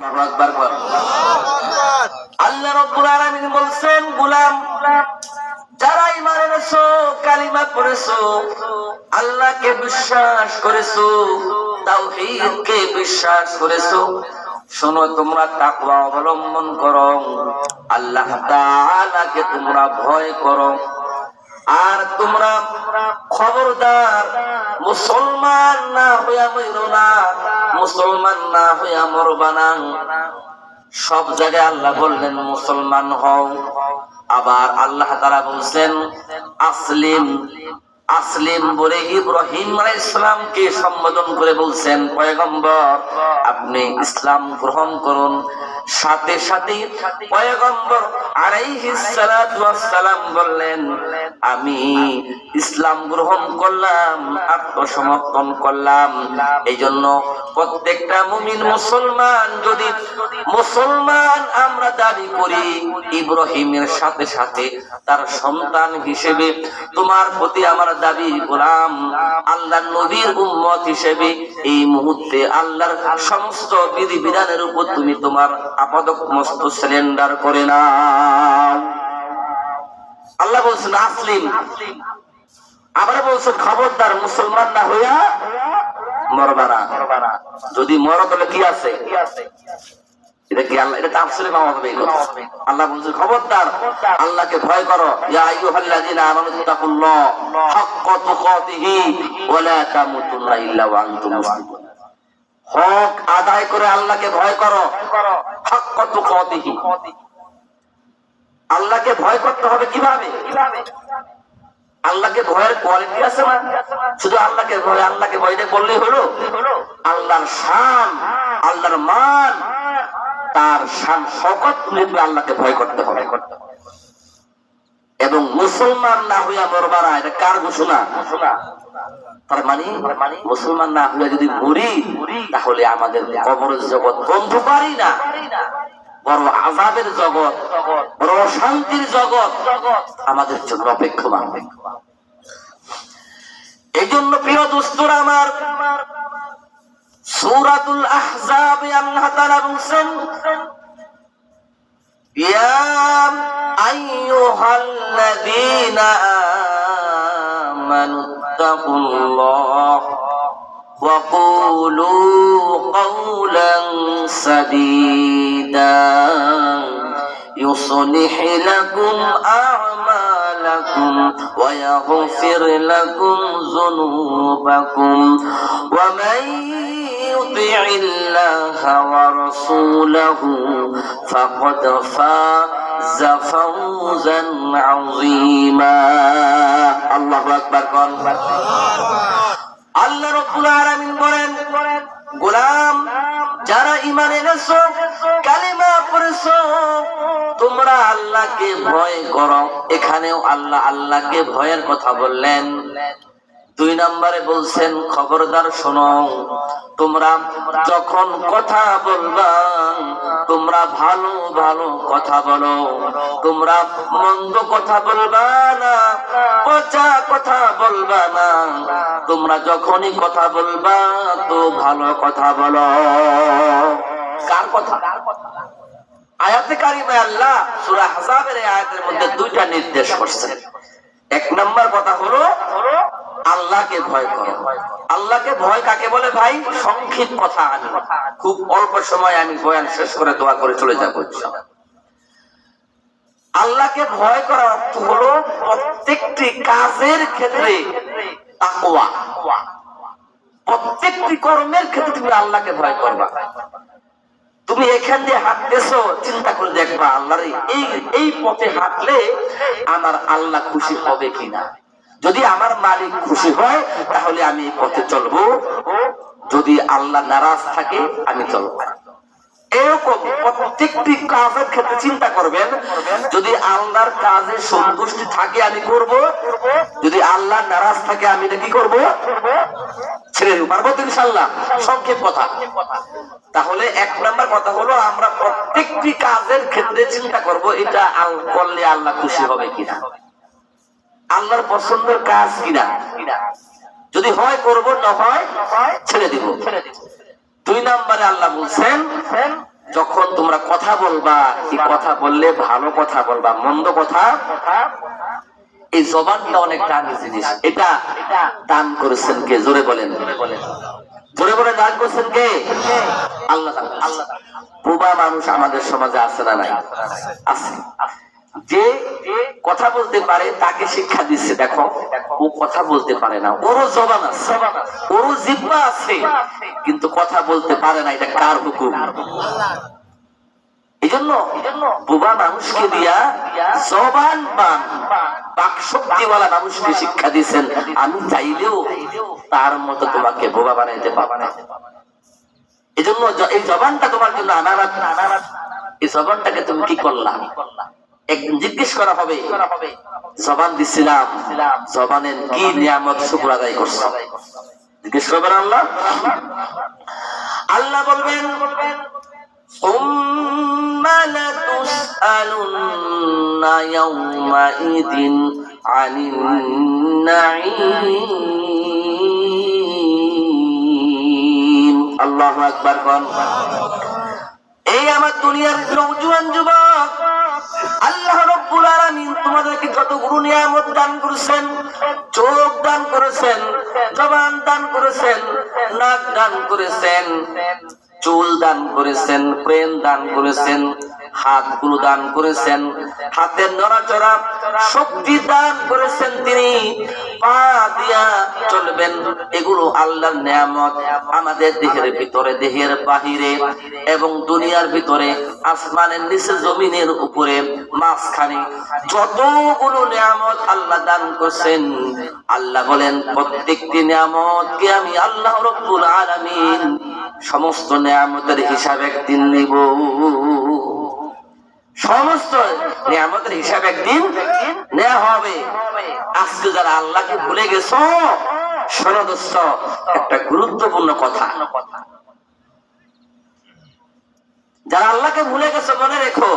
আল্লাহু আকবার বল। আল্লাহ রাব্বুল আলামিন বলছেন, গোলাম যারা ঈমান এনেছো, কালিমা পড়েছো, আল্লাহকে বিশ্বাস করেছো, তাওহীদকে বিশ্বাস করেছো, শোনো তোমরা তাকওয়া অবলম্বন করো, আল্লাহ তাআলাকে তোমরা ভয় করো। আর তোমরা খবরদার মুসলমান না হইয়া মরো না, মুসলমান না হইয়া মরবা না। সব জায়গায় আল্লাহ বললেন মুসলমান হও, আবার আল্লাহ তাআলা বলছেন আসলিম। আসলিম বলে ইব্রাহিম আলাইহিস সালামকে সম্বোধন করে বলছেন, পয়গম্বর আপনি ইসলাম গ্রহণ করুন। সাথে সাথে পয়গম্বর আলাইহিস সালাতু ওয়াস সালাম বললেন, আমি ইসলাম গ্রহণ করলাম, আত্মসমর্পণ করলাম। এইজন্য প্রত্যেকটা মুমিন মুসলমান, যদি মুসলমান আমরা দাবি করি, ইব্রাহিমের সাথে সাথে তার সন্তান হিসেবে তোমার প্রতি আমার দাবি, গোলাম আল্লাহর নবীর উম্মত হিসেবে এই মুহূর্তে আল্লাহর সমস্ত বিধি বিধানের উপর তুমি তোমার আপাদমস্তক সারেন্ডার করে নাও। আল্লাহ বলছেন আসলিম, আবার বলছেন খবরদার মুসলমান না হইয়া মরবা না। যদি মরো তাহলে কি আছে? এটা কি আল্লাহ, এটা তাফসীরে পাওয়া যাবে। আল্লাহ বলছেন খবরদার আল্লাহকে ভয় করো, ইয়া আইয়ুহাল্লাযীনা আমানু তাকুল্লাহ হাক্কা তুকাতিহি ওয়া লা তামুতুন্না ইল্লা ওয়া আনতুম মুসলিমুন। হক আদায় করে আল্লাহকে ভয় করো, হাক্কা তুকাতিহি। আল্লাহকে ভয় করতে হবে কিভাবে? আল্লাহকে ভয়ের কোয়ালিটি আছে না? শুধু আল্লাহকে ভয়, আল্লাহকে ভয় বললেই হলো? আল্লাহর শান, আল্লাহর মান, তার শান শকত তুলে আল্লাহকে ভয় করতে হবে। এবং মুসলমান না হইয়া মরবা না, এটা কার ঘোষণা? তার মানে মুসলমান না হইয়া যদি মরি, তাহলে আমাদের কবরের জগৎ বন্ধু পারি না, বড় আযাবের জগৎ, বড় শান্তির জগৎ আমাদের জন্য অপেক্ষমান। এই জন্য প্রিয় দোস্তরা আমার, সূরাতুল আহজাবে আল্লাহ তাআলা বলেন, ইয়া আইয়ুহাল্লাযীনা আমানু তাকুল্লাহ ওয়া কুলু কাওলান সাদীদা يصلح لكم أعمالكم ويغفر لكم ذنوبكم ومن يطع الله ورسوله فقد فاز فوزا عظيما. الله أكبر. আল্লাহ রাব্বুল আলামিন বলেন, গোলাম যারা ঈমান এনেছো, কালিমা পড়েছো, তোমরা আল্লাহকে ভয় করো। এখানেও আল্লাহ আল্লাহকে ভয়ের কথা বললেন। 2 নম্বরে বলছেন খবরদার শোনো, তোমরা যখন কথা বলবা, তোমরা ভালো ভালো কথা বলো, তোমরা মন্দ কথা বলবা না, পচা কথা বলবা না। তোমরা যখনই কথা বলবা তো ভালো কথা বলো। কার কথা? আয়াতে কারিমায় আল্লাহ সূরা আহজাবের এই আয়াতের মধ্যে 2টা নির্দেশ করছেন। 1 নম্বর কথা হলো আল্লাহকে ভয় করো। আল্লাহকে ভয় কাকে বলে ভাই? সংক্ষিপ্ত কথা, আমি খুব অল্প সময় আমি বয়ান শেষ করে দোয়া করে চলে যাবো। আল্লাহকে ভয় করার অর্থ হলো প্রত্যেকটি কাজের ক্ষেত্রে তাকওয়া, প্রত্যেকটি কর্মের ক্ষেত্রে তুমি আল্লাহকে ভয় করবা। তুমি এখান দিয়ে হাঁটতেছো, চিন্তা করে দেখবা আল্লাহর এই পথে হাঁটলে আমার আল্লাহ খুশি হবে কিনা। যদি আমার মালিক খুশি হয় তাহলে আমি এই পথে চলবো, যদি আল্লাহ নারাজ থাকে আমি চলবো। এরকম প্রত্যেকটি কাজের ক্ষেত্রে চিন্তা করবেন, যদি আল্লাহর কাজে সন্তুষ্টি থাকে আমি করব, যদি আল্লাহ নারাজ থাকে আমি এটা কি করবো? ছেড়ে দেব। পারবো তো ইনশাআল্লাহ? সংক্ষেপ কথা। তাহলে 1 নম্বর কথা হলো আমরা প্রত্যেকটি কাজের ক্ষেত্রে চিন্তা করব এটা করলে আল্লাহ খুশি হবে কিনা, আল্লাহর পছন্দের কাজ কিনা। যদি হয় করব, না হয় ছেড়ে দিব। 2 নম্বরে আল্লাহ বলছেন যখন তোমরা কথা বলবা, এই কথা বললে ভালো কথা বলবা, মন্দ কথা। এই জবানটা অনেক দামি জিনিস। এটা দান করেছেন কে? জোরে বলেন, জোরে বলে দান করেছেন কে? আল্লাহ। বোবা মানুষ আমাদের সমাজে আছে না নাই? আছে। যে কথা বলতে পারে তাকে শিক্ষা দিচ্ছে, দেখো ও কথা বলতে পারে না, ওরও জবান আছে, ওরও জিহ্বা আছে, কিন্তু কথা বলতে পারে না। এটা কার হুকুম? এজন্য বোবা মানুষকে দিয়া জবান বাক শক্তিওয়ালা মানুষকে শিক্ষা দিচ্ছেন, আমি চাইলেও তার মতো তোমাকে বোবা বানাইতে পারবো না। এজন্য এই জবানটা তোমার জন্য আমানত। এই জবানটাকে তুমি কি করলা? একদিন জিজ্ঞেস করা হবে, জবান দিছিলাম, জবানের কি নিয়ামত শুকর আদায় করছো? জিজ্ঞেস করবেন আল্লাহ। আল্লাহ বলবেন ثُمَّ لَتُسْأَلُنَّ يَوْمَئِذٍ عَنِ النَّعِيمِ। আল্লাহু আকবার। কোন এই আমার দুনিয়ার নওজোয়ান যুবক, আল্লাহ রাব্বুল আলামিন তোমাদেরকে যতগুলো নিয়ামত দান করেছেন, চোখ দান করেছেন, জবান দান করেছেন, নাক দান করেছেন, চুল দান করেছেন, প্রেম দান করেছেন, হাতগুলো দান করেছেন, হাতের নড়াচড়া শক্তি দান করেছেন তিনি, পা দিয়া চলবেন, এগুলো আল্লাহর নিয়ামত। আমাদের দেহের ভিতরে, দেহের বাহিরে এবং দুনিয়ার ভিতরে, আসমানের নিচে, জমিনের উপরে, মাঝখানে যতগুলো নিয়ামত আল্লাহ দান করেছেন, আল্লাহ বলেন প্রত্যেকটি নিয়ামতকে আমি আল্লাহ রাব্বুল আলামিন সমস্ত নিয়ামতের হিসাব একদিন নিব। সমস্ত নিয়ামতের হিসাব একদিন নেওয়া হবে। আজকে যারা আল্লাহকে ভুলে গেছো, শোনো দোস্ত, একটা গুরুত্বপূর্ণ কথা। যারা আল্লাহকে ভুলে গেছো, মনে রেখো,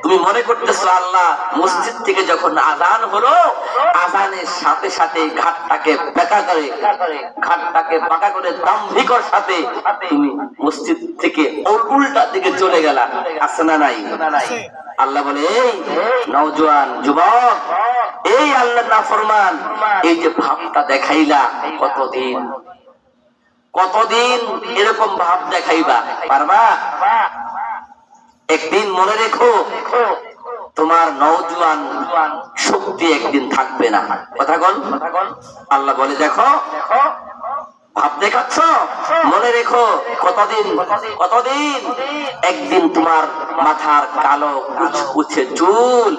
তুমি মনে করতেছো আল্লাহ মসজিদ থেকে যখন আযান হলো, আযানের সাথে সাথে ঘাটটাকে বাঁকা করে দাম্ভিকর সাথে তুমি মসজিদ থেকে উল্টা দিকে চলে গেলা। আছে না নাই? আল্লাহ বলে এই নওজোয়ান যুবক, এই আল্লাহ নাফরমান, এই যে ভাবটা দেখাইলা, কতদিন এরকম ভাব দেখাইবা পারবা? একদিন মনে রেখো, তোমার নওজোয়ান শক্তি একদিন থাকবে না। কথা বল। আল্লাহ বলে দেখো, ভাব দেখাচ্ছ, মনে রেখো কতদিন একদিন তোমার মাথার কালো কুচকুচে চুল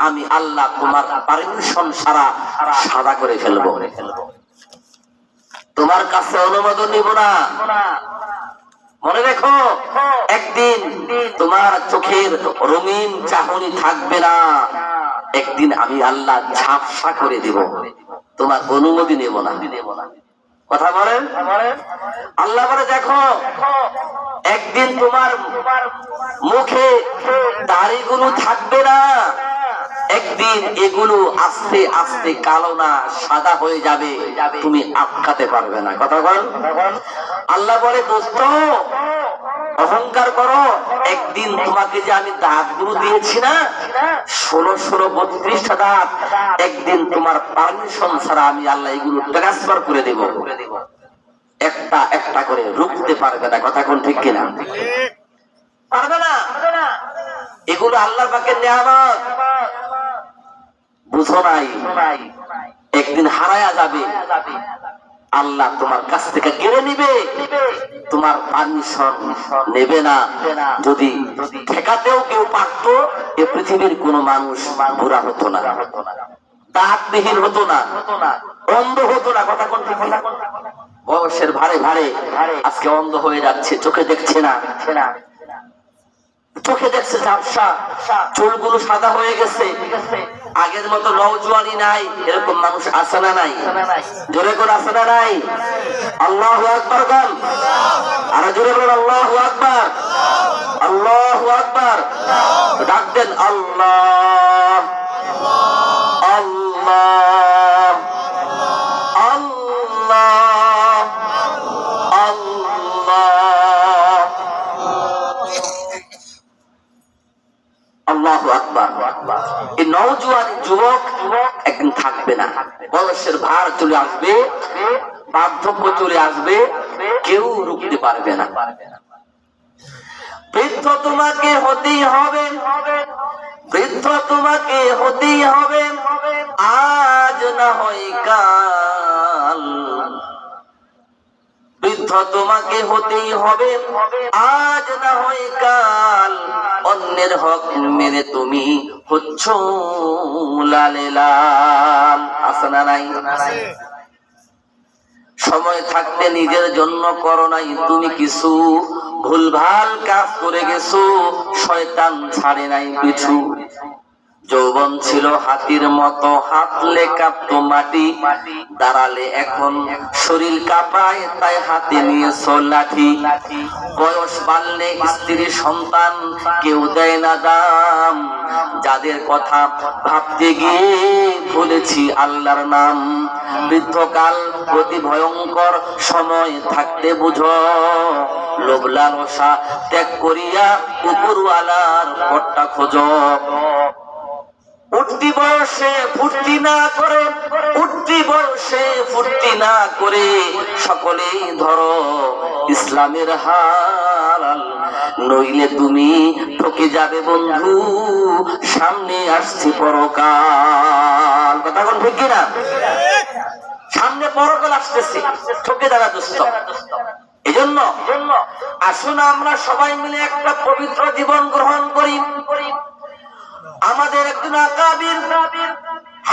আমি আল্লাহ তোমার পারমিশন ছাড়া সাদা করে ফেলবো। তোমার কাছে অনুমোদন নিব না। মনে রেখো, একদিন তোমার চোখের রঙিন চাহনি থাকবে না। একদিন আমি আল্লাহ ঝাপসা করে দেব, তোমার অনুমতি নেব না। কথা বলেন। আল্লাহ বলে দেখো, একদিন তোমার মুখে দাড়িগুলো থাকবে না। একদিন এগুলো আস্তে আস্তে কালো না সাদা হয়ে যাবে, তুমি আটকাতে পারবে না। কথা বল। আল্লাহ বলে দোস্ত, অহংকার করো, একদিন তোমাকে যে আমি দাঁতগুলো দিয়েছি না, 1632টা দাঁত, একদিন তোমার পারমিশন ছাড়া আমি আল্লাহ এগুলো ট্রান্সফার করে দেব। একটা একটা করে রুখতে পারবে না। কথা কোন ঠিক কিনা? পারবে না। এগুলো আল্লাহর পাকের নিয়ামত, বুঝো নাই? একদিন হারায়া যাবে, আল্লাহ তোমার কাছ থেকে কেড়ে নিবে, তোমার পারমিশন নেবে না। যদি ঠেকাতেও কেউ পারতো, এ পৃথিবীর কোন মানুষ বুড়া হতো না, দাঁতবিহীন হতো না, অন্ধ হতো না। কথা কোন ঠিক না? বয়সের ভারে ভারে আজকে অন্ধ হয়ে যাচ্ছে, চোখে দেখছে না, চোখে দেখছে ঝাপসা, চুলগুলো সাদা হয়ে গেছে, আগের মতো নওজোয়ানি নাই। এরকম মানুষ আছে না নাই? জোরে করে আছে না নাই? আল্লাহু আকবার বল। আর জোরে বলেন আল্লাহু আকবার, আল্লাহু আকবার। ডাক দেন আল্লাহ, আল্লাহ, আল্লাহ, আল্লাহ। আল্লাহু আকবার। এই নওজোয়ান যুবক একদিন থাকবে না, বয়সের ভার চলে আসবে, বার্ধক্য চলে আসবে, কেউ রুখতে পারবে না। বৃদ্ধ তোমাকে হতেই হবে, বৃদ্ধ তোমাকে হতেই হবে, আজ না হয় কাল। বৃদ্ধ তোমাকে হতেই হবে, আজ না হয় কাল। অন্যের হক মেরে তুমি হচ্ছ লালে লাল। আছে না নাই? সময় থাকতে নিজের জন্য করো নাই তুমি কিছু, ভুলভাল কাজ করে গেছো, শয়তান ছাড়ে নাই পিছু। যৌবন ছিল হাতির মতো, হাতলে কাঁপতো মাটি, দাঁড়ালে এখন শরীর কাঁপায়, তাই হাতে নিয়েছো লাঠি। বয়স বাড়লে স্ত্রী সন্তান কেউ দেয় না দাম, যাদের কথা ভাবতে গিয়ে ভুলেছি আল্লাহর নাম। বৃদ্ধকাল অতি ভয়ঙ্কর সময়, থাকতে বুঝো লোভ লালসা ত্যাগ করিয়া উপরওয়ালার পথটা খোঁজো। উঠতি বয়সে ফুর্তি না করে, উঠতি বয়সে ফুর্তি না করে, সকলেই ধরো ইসলামের হাল, নইলে তুমি ঠকে যাবে বন্ধু, সামনে আসছে পরকাল। কথা কোন ঠিক কিনা? সামনে পরকাল আসতেছে, ঠকে যাবে দোস্ত। এজন্য আসুন আমরা সবাই মিলে একটা পবিত্র জীবন গ্রহণ করি। আমাদের একজন আকাবির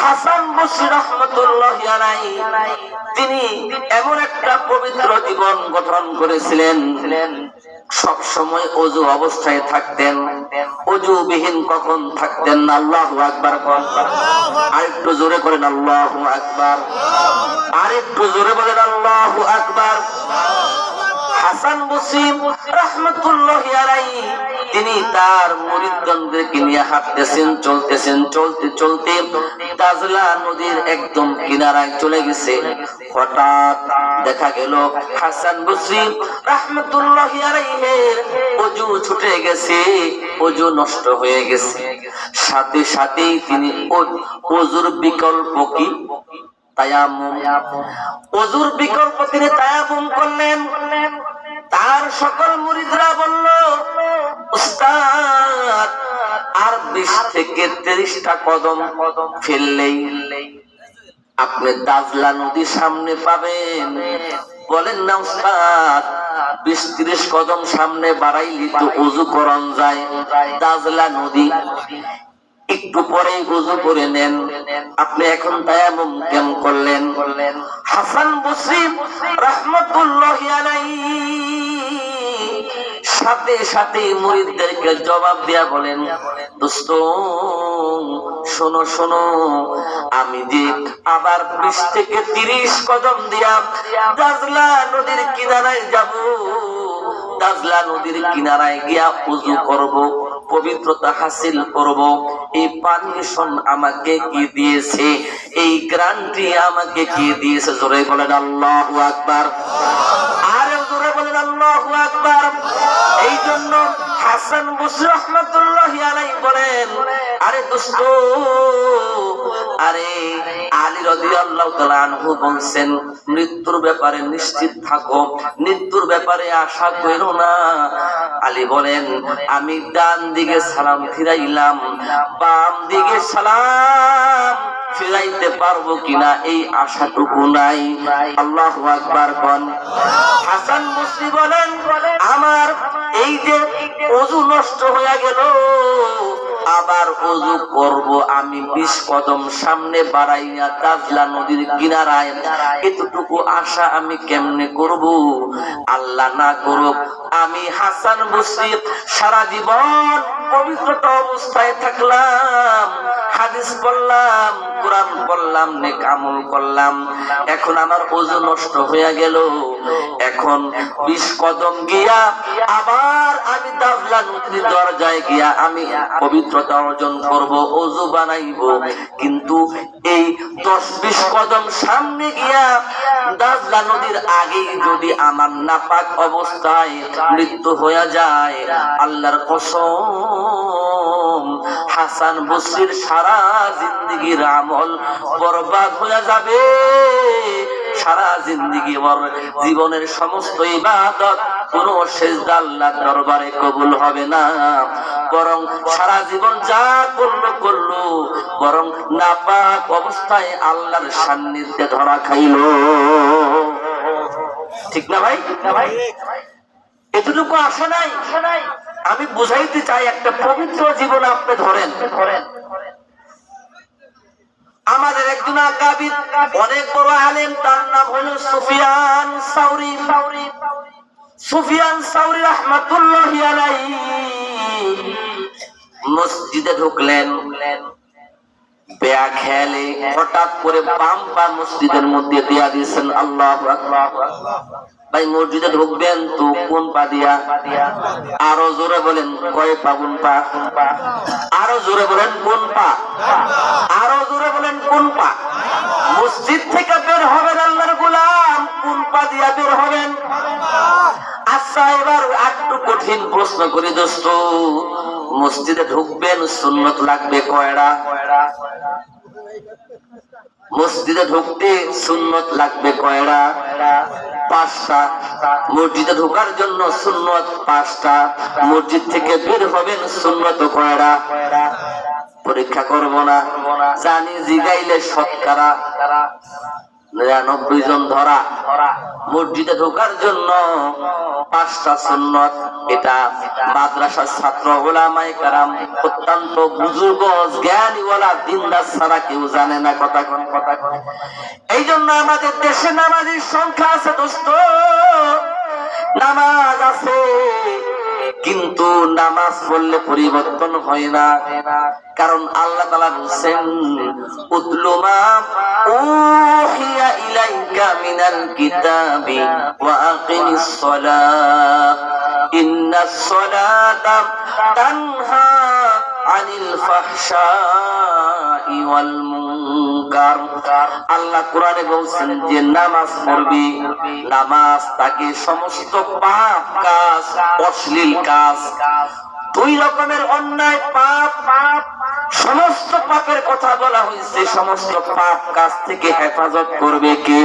হাসান বসরি রাহমাতুল্লাহি আলাইহি, তিনি এমন একটা পবিত্র জীবন গঠন করেছিলেন, সব সময় ওযু অবস্থায় থাকতেন, ওযুবিহীন কখন থাকতেন না। আল্লাহু আকবার। আরেকটু জোরে করেন আল্লাহু আকবার, আরেকটু জোরে বলেন আল্লাহু আকবার। হাসান বসরি রাহমাতুল্লাহি আলাইহি তিনি তার মুরিদগণদেরকে নিয়ে হাঁটতেছেন, চলতেছেন, চলতে চলতে দাজলা নদীর একদম কিনারায় চলে গেছে। হঠাৎ দেখা গেল হাসান বসরি রাহমাতুল্লাহি আলাইহির ওযু ছুটে গেছে, ওযু নষ্ট হয়ে গেছে। সাথে সাথেই তিনি ওযুর বিকল্প কি? তায়াম্মুম। ওযুর বিকল্প তিনি তায়াম্মুম করলেন। তার সকল মুরিদরা বলল, উস্তাদ আর 20 থেকে 30টা কদম ফেললেই আপনি দাজলা নদী সামনে পাবেন। বলেন না উস্তাদ, 20-30 কদম সামনে বাড়াইলি তো ওযু করন যায়, দাজলা নদী একটু পরেই ওযু করে নেন, আপনি এখন তায়াম্মুম কেন করলেন? হাসান বসরি রাহমাতুল্লাহি আলাইহি সাথে সাথে মুরিদদেরকে জবাব দিয়া বলেন, দোস্ত শোনো শোনো, আমি যে আবার 20 থেকে 30 কদম দিয়া দাজলা নদীর কিনারায় যাব, দাজলা নদীর কিনারায় গিয়া ওযু করব, পবিত্রতা হাসিল করব, এই পারমিশন আমাকে কি দিয়েছে, এই গ্যারান্টি আমাকে কি দিয়েছে? জোরে বলেন আল্লাহু আকবার, আরে জোরে বলেন আল্লাহু আকবার। এই জন্য হাসান বসরি রাহমাতুল্লাহি আলাইহি বলেন, আরে দোস্ত, আরে আলী রাদিয়াল্লাহু তাআলা আনহু বলছেন, মৃত্যুর ব্যাপারে নিশ্চিত থাকো, মৃত্যুর ব্যাপারে আশা করো না। আলী বলেন, আমি ডান দিকে সালাম ফিরাইলাম, বাম দিকে সালাম ফিরাইতে পারবো কিনা এই আশাটুকু নাই। আল্লাহু আকবার কোন। হাসান বসরি বলেন, আমার এই যে ওযু নষ্ট হয়ে গেল, আবার ওযু করব আমি 20 কদম সামনে বাড়াইয়া দাজলা নদীর কিনারায়, এতটুকু আশা আমি কেমনে করব? আল্লাহ না করুক আমি হাসান বসরি সারা জীবন পবিত্রতা অবস্থায় থাকলাম, হাদিস পড়লাম, কোরআন পড়লাম, নেক আমল করলাম, এখন আমার ওযু নষ্ট হয়ে গেল। এখন 20 কদম গিয়া আবার আমি দাজলা নদীর দরজায় গিয়া আমি পবিত্রতা অর্জন করব, ওযু বানাইব। কিন্তু এই 10-20 কদম সামনে গিয়া দাজলা নদীর আগে যদি আমার নাপাক অবস্থায় মৃত্যু হয়ে যায়, আল্লাহর কসম হাসান বসরির সারা জিন্দেগির আমল বরবাদ হয়ে যাবে। সারা জিন্দেগি ওর জীবনের সমস্ত ইবাদত কোন সেজদা আল্লাহর দরবারে কবুল হবে না, বরং সারা জীবন যা করলো বরং নাপাক অবস্থায় আল্লাহর সান্নিধ্যে ধরা খাইল। ঠিক না ভাই? এতটুকু আসে নাই। আমি বুঝাইতে চাই, একটা পবিত্র জীবন আপনি ধরেন। আমাদের একজন আকাবির অনেক বড় আলেম, তার নাম হলো সুফিয়ান সাউরি। সুফিয়ান সাউরি রাহমাতুল্লাহি আলাইহি মসজিদে ঢুকলেন, বেয়া খেলে হঠাৎ করে বাম পা মসজিদের মধ্যে দিয়া দিয়েছেন। আল্লাহু আকবার। ভাই মসজিদে ঢুকবেন তো কোন পা দিয়া? আরো জোরে বলেন, কয় পা? কোন পা? আরো জোরে বলেন, কোন পা? আরো জোরে বলেন, কোন পা? মসজিদ থেকে বের হবেন আল্লাহর গোলাম, কোন পা দিয়া বের হবেন? আচ্ছা, এবার একটু কঠিন প্রশ্ন করি দোস্ত, মসজিদে ঢুকবেন, সুন্নত লাগবে কয়টা? মসজিদে ঢুকতে সুন্নত লাগবে কয়টা? 5টা। মসজিদে ঢোকার জন্য সুন্নত 5টা। মসজিদ থেকে বের হবেন সুন্নত কয়টা? পরীক্ষা করব না, জানি জিগাইলে শতকরা 99 জন ধরা। মসজিদে ঢোকার জন্য 5টা সুন্নত। এটা মাদ্রাসার ছাত্র ওলামায়ে কেরাম, অত্যন্ত বুজুর্গ জ্ঞানীওয়ালা দিনদার ছাড়া কেউ জানে না। কথা এই জন্য আমাদের দেশে নামাজের সংখ্যা আছে দোস্ত, নামাজ আছে, কিন্তু নামাজ পড়লে পরিবর্তন হয় না। কারণ আল্লাহ তাআলা বলেন, উতলু মা উহিয়া ইলাইকা মিনাল কিতাবি ওয়া আকিমিস সালাহ ইন্নাস সালাতা তানহা আনিল ফাহশাই ওয়াল মুনকার। আল্লাহ কোরআনে বলেন যে নামাজ পড়বি, নামাজ তাকে সমস্ত পাপ কাজ, অশ্লীল কাজ, 2 রকমের অন্যায় পাপ, সমস্ত পাপের কথা বলা হয়েছে। সমস্ত পাপ কাজ থেকে হেফাজত করবে কে?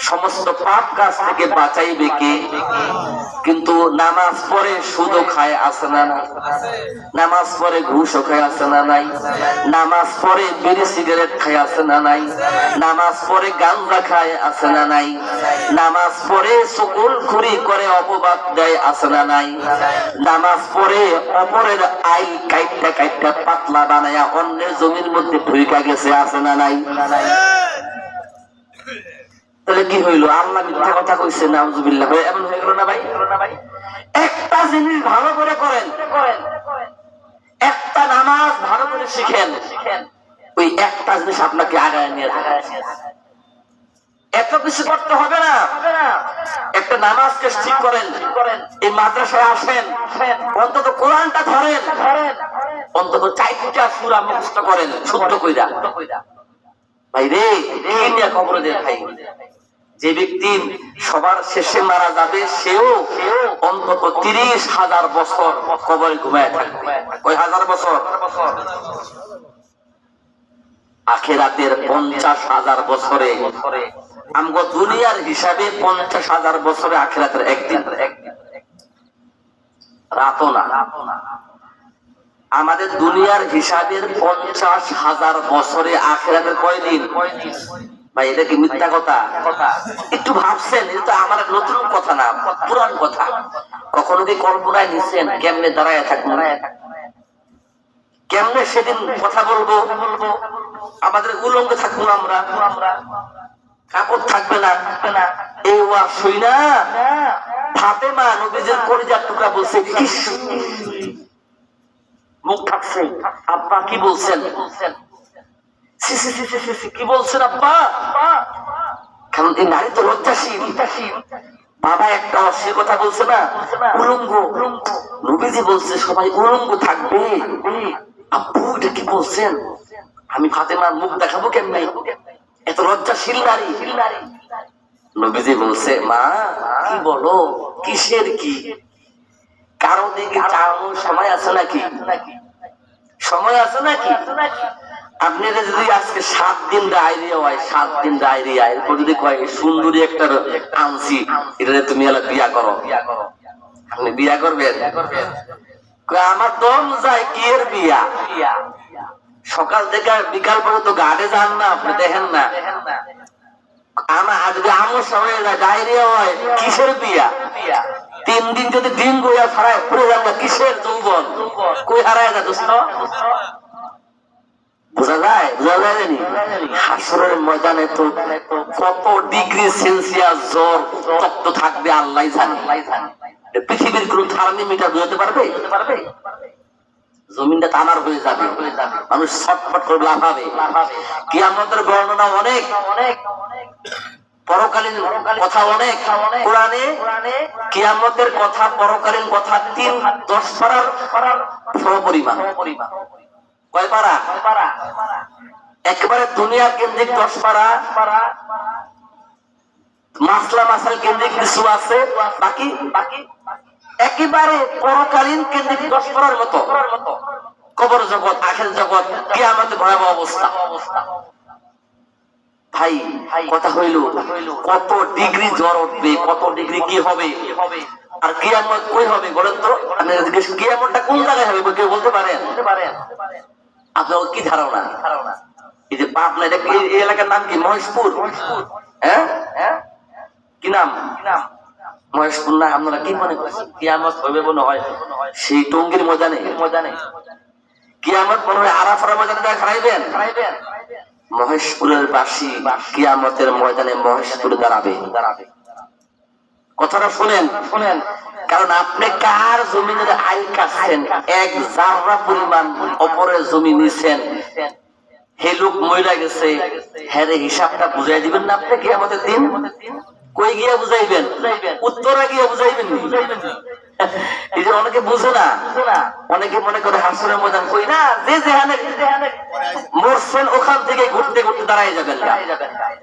সমস্ত পাপ কাজ থেকে বাঁচাইবে কে? কিন্তু নামাজ পড়ে সুদও খায়, আছে না নাই? নামাজ পড়ে ঘুষও খায়, আছে না নাই? নামাজ পড়ে বিড়ি সিগারেট খায়, আছে না নাই? নামাজ পড়ে গাঁজা খায়, আছে না নাই? নামাজ পড়ে চুগলখড়ি করে অপবাদ দেয়, আছে না নাই? নামাজ পড়ে অপরের আই কাইটটা কাইটটা পাতলা বানায়া অন্যের জমির মধ্যে ঢুইকা গেছে, আছে না নাই? তাহলে কি হইলো? আল্লাহ মিথ্যা কথা কইছে, নাউজুবিল্লাহ। এমন হয়ে গেল না ভাই? একটা জিনিস ভালো করে করেন, একটা নামাজ ভালো করে শিখেন, ওই একটা জিনিস আপনাকে আগায় নিয়ে যাবে। এত কিছু করতে হবে না, একটা নামাজকে ঠিক করেন, এই মাদ্রাসায় আসেন, অন্তত কোরআনটা ধরেন, অন্তত 4টা সূরা মুখস্থ করেন শুদ্ধ কইরা। ভাই রে, নিয়ে কবরে দিয়ে খাই। যে ব্যক্তি সবার শেষে মারা যাবে, সেও অন্তত 30,000 বছর কবরে ঘুমায় থাকবে। কয় হাজার বছর? আখিরাতের 50,000 বছরে, আমগো দুনিয়ার হিসাবে 50,000 বছরে, আখিরাতের একদিন, রাতও না। আমাদের দুনিয়ার হিসাবের 50,000 বছরে, আখিরাতের কয়দিন? ভাই এটা কি মিথ্যা কথা? একটু ভাবছেন? এটা আমার নতুন কথা না, পুরান কথা। কখনো কি কল্পনায় নিছেন কেমনে দাঁড়ায় থাকবো, কেমনে সেদিন কথা বলবো? আমাদের উলঙ্গ থাকবো আমরা, কাপড় থাকবে না। এই ওয়াজ শুইনা ফাতেমা নবীজির কলিজার টুকরা বলছে, মুখ থাকছে। আব্বা কি বলছেন? কি বলছেন আব্বা? কারণ এই নারী তো লজ্জাশীল। বাবা একটা অশ্লীল কথা বলছে না, উলঙ্গ। নবীজি বলছে সবাই উলঙ্গ থাকবে। আব্বু এটা কি বলছেন? আমি ফাতেমার মুখ দেখাবো কেমনে? এত লজ্জাশীল নারী। নবীজি বলছে মা কি বলো, কিসের কি? কারো দিকে চাওয়ানোর সময় আছে নাকি? সময় আছে নাকি? আপনি যদি আজকে 7 দিন ডায়রিয়া হয়, 7 দিন ডায়রিয়া, এরপর যদি কয় সুন্দরী একটা আনছি, এটা তুমি এলা বিয়া করো, আপনি বিয়া করবেন? আমার দম যায় কি এর বিয়া? সকাল থেকে বিকাল পর্যন্ত গাড়ে যান না, আপনি দেখেন না? আমার যদি আমসা হয়ে যায়, ডায়রিয়া হয়, কিসের বিয়া? 3 দিন যদি ডিম গইয়া ফারায় পড়ে যান না, কিসের যৌবন? কই হারায় যা দোস্ত? বোঝা যায়? বোঝা যায় জানি? হাসরের ময়দানে তো কত ডিগ্রি সেলসিয়াস জ্বর তপ্ত থাকবে আল্লাহ জানে। পৃথিবীর কোন থার্মোমিটার বুঝতে পারবে? জমিনটা তামার হয়ে যাবে, মানুষ ছটফট করে লাফাবে। কিয়ামতের বর্ণনা অনেক, পরকালীন কথা অনেক। কোরআনে কিয়ামতের কথা, পরকালীন কথা 10 পারার সমপরিমাণ। কয় পারা? একেবারে দুনিয়া কেন্দ্রিক 10 পারা, মাসলা মাসাল কেন্দ্রিক কিছু আছে, বাকি একেবারে পরকালীন কেন্দ্রিক 10 পারার মতো। কবর জগৎ, আখের জগৎ, কিয়ামতের ভয়াবহ অবস্থা। ভাই কথা হইল কত ডিগ্রি জ্বর উঠবে, কত ডিগ্রি কি হবে, আর কিয়ামত কই হবে বলেন তো? কিয়ামতটা কোন জায়গায় হবে কেউ বলতে পারেন? আপনার কি ধারণা? এই যে পাবনা, এটা এই এলাকার নাম কি? মহেশপুর। হ্যাঁ, কি নাম? মহেশপুর না? আপনারা কি মনে করছেন কিয়ামত হবে মনে হয় সেই টঙ্গীর ময়দানে? কিয়ামত মনে হয় আরাফার ময়দানে যা খারাইবেন। মহেশপুরের বাসী কিয়ামতের ময়দানে মহেশপুরে দাঁড়াবে। কথাটা শুনেন, কারণ আপনি কার জমিনের আইল কাটছেন, 1 জাররা পরিমাণ অপরের জমি নিছেন, হে লোক মইরা গেছে, হ্যাঁ হিসাবটা বুঝাই দিবেন না আপনি কিয়ামতের দিন? কই গিয়া বুঝাইবেন? উত্তরা গিয়া বুঝাইবেন? এই যে অনেকে বুঝে না, অনেকে মনে করে হাসরের ময়দান কই না, যে যেখানে মরছেন ওখান থেকে ঘুরতে ঘুরতে দাঁড়াই যাবেন,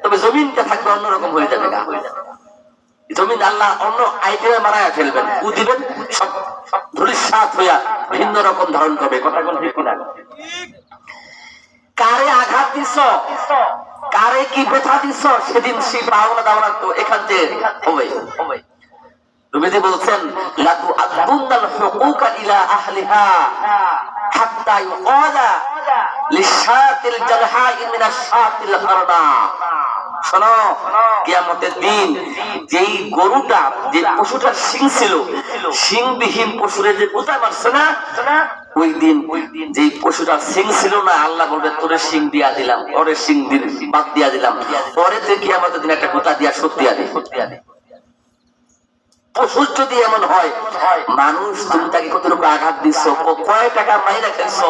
তবে জমিনটা থাকবে অন্যরকম হয়ে যাবে। জমিন আল্লাহ অন্য আইটেমে মারায়া ফেলবেন, দিবেন, সব ধূলিসাৎ হইয়া ভিন্ন রকম ধারণ করবে। কথা কোন ঠিক না? কারে আঘাত দিছ, কারে কি ব্যথা দিছ, সেদিন সেই পাওনা দাওনা তো এখান থেকে হবে। নবীজি বলছেন লাতু আদুন্নাল হুকুকা ইলা আহলিহা হাত্তা ইউকালা লিশাতিল জারহাই মিনাশ শাতিল কারনা। শোনো, কিয়ামতের দিন যেই গরুটা, যে পশুটার শিং ছিল, শিংবিহীন পশুরে যে কোথায় মারছে না, ওই দিন যেই পশুটার শিং ছিল না, আল্লাহ বলবে তোরে শিং দিয়া দিলাম, ওরে শিং বাদ দিয়া দিলাম, পরে তুই কিয়ামতের দিন একটা গোটা দিয়া সত্যি আদি। পশু যদি এমন হয়, মানুষ তুমি তাকে কতটুকু আঘাত দিচ্ছ, কয় টাকা মাইরা খেলছো,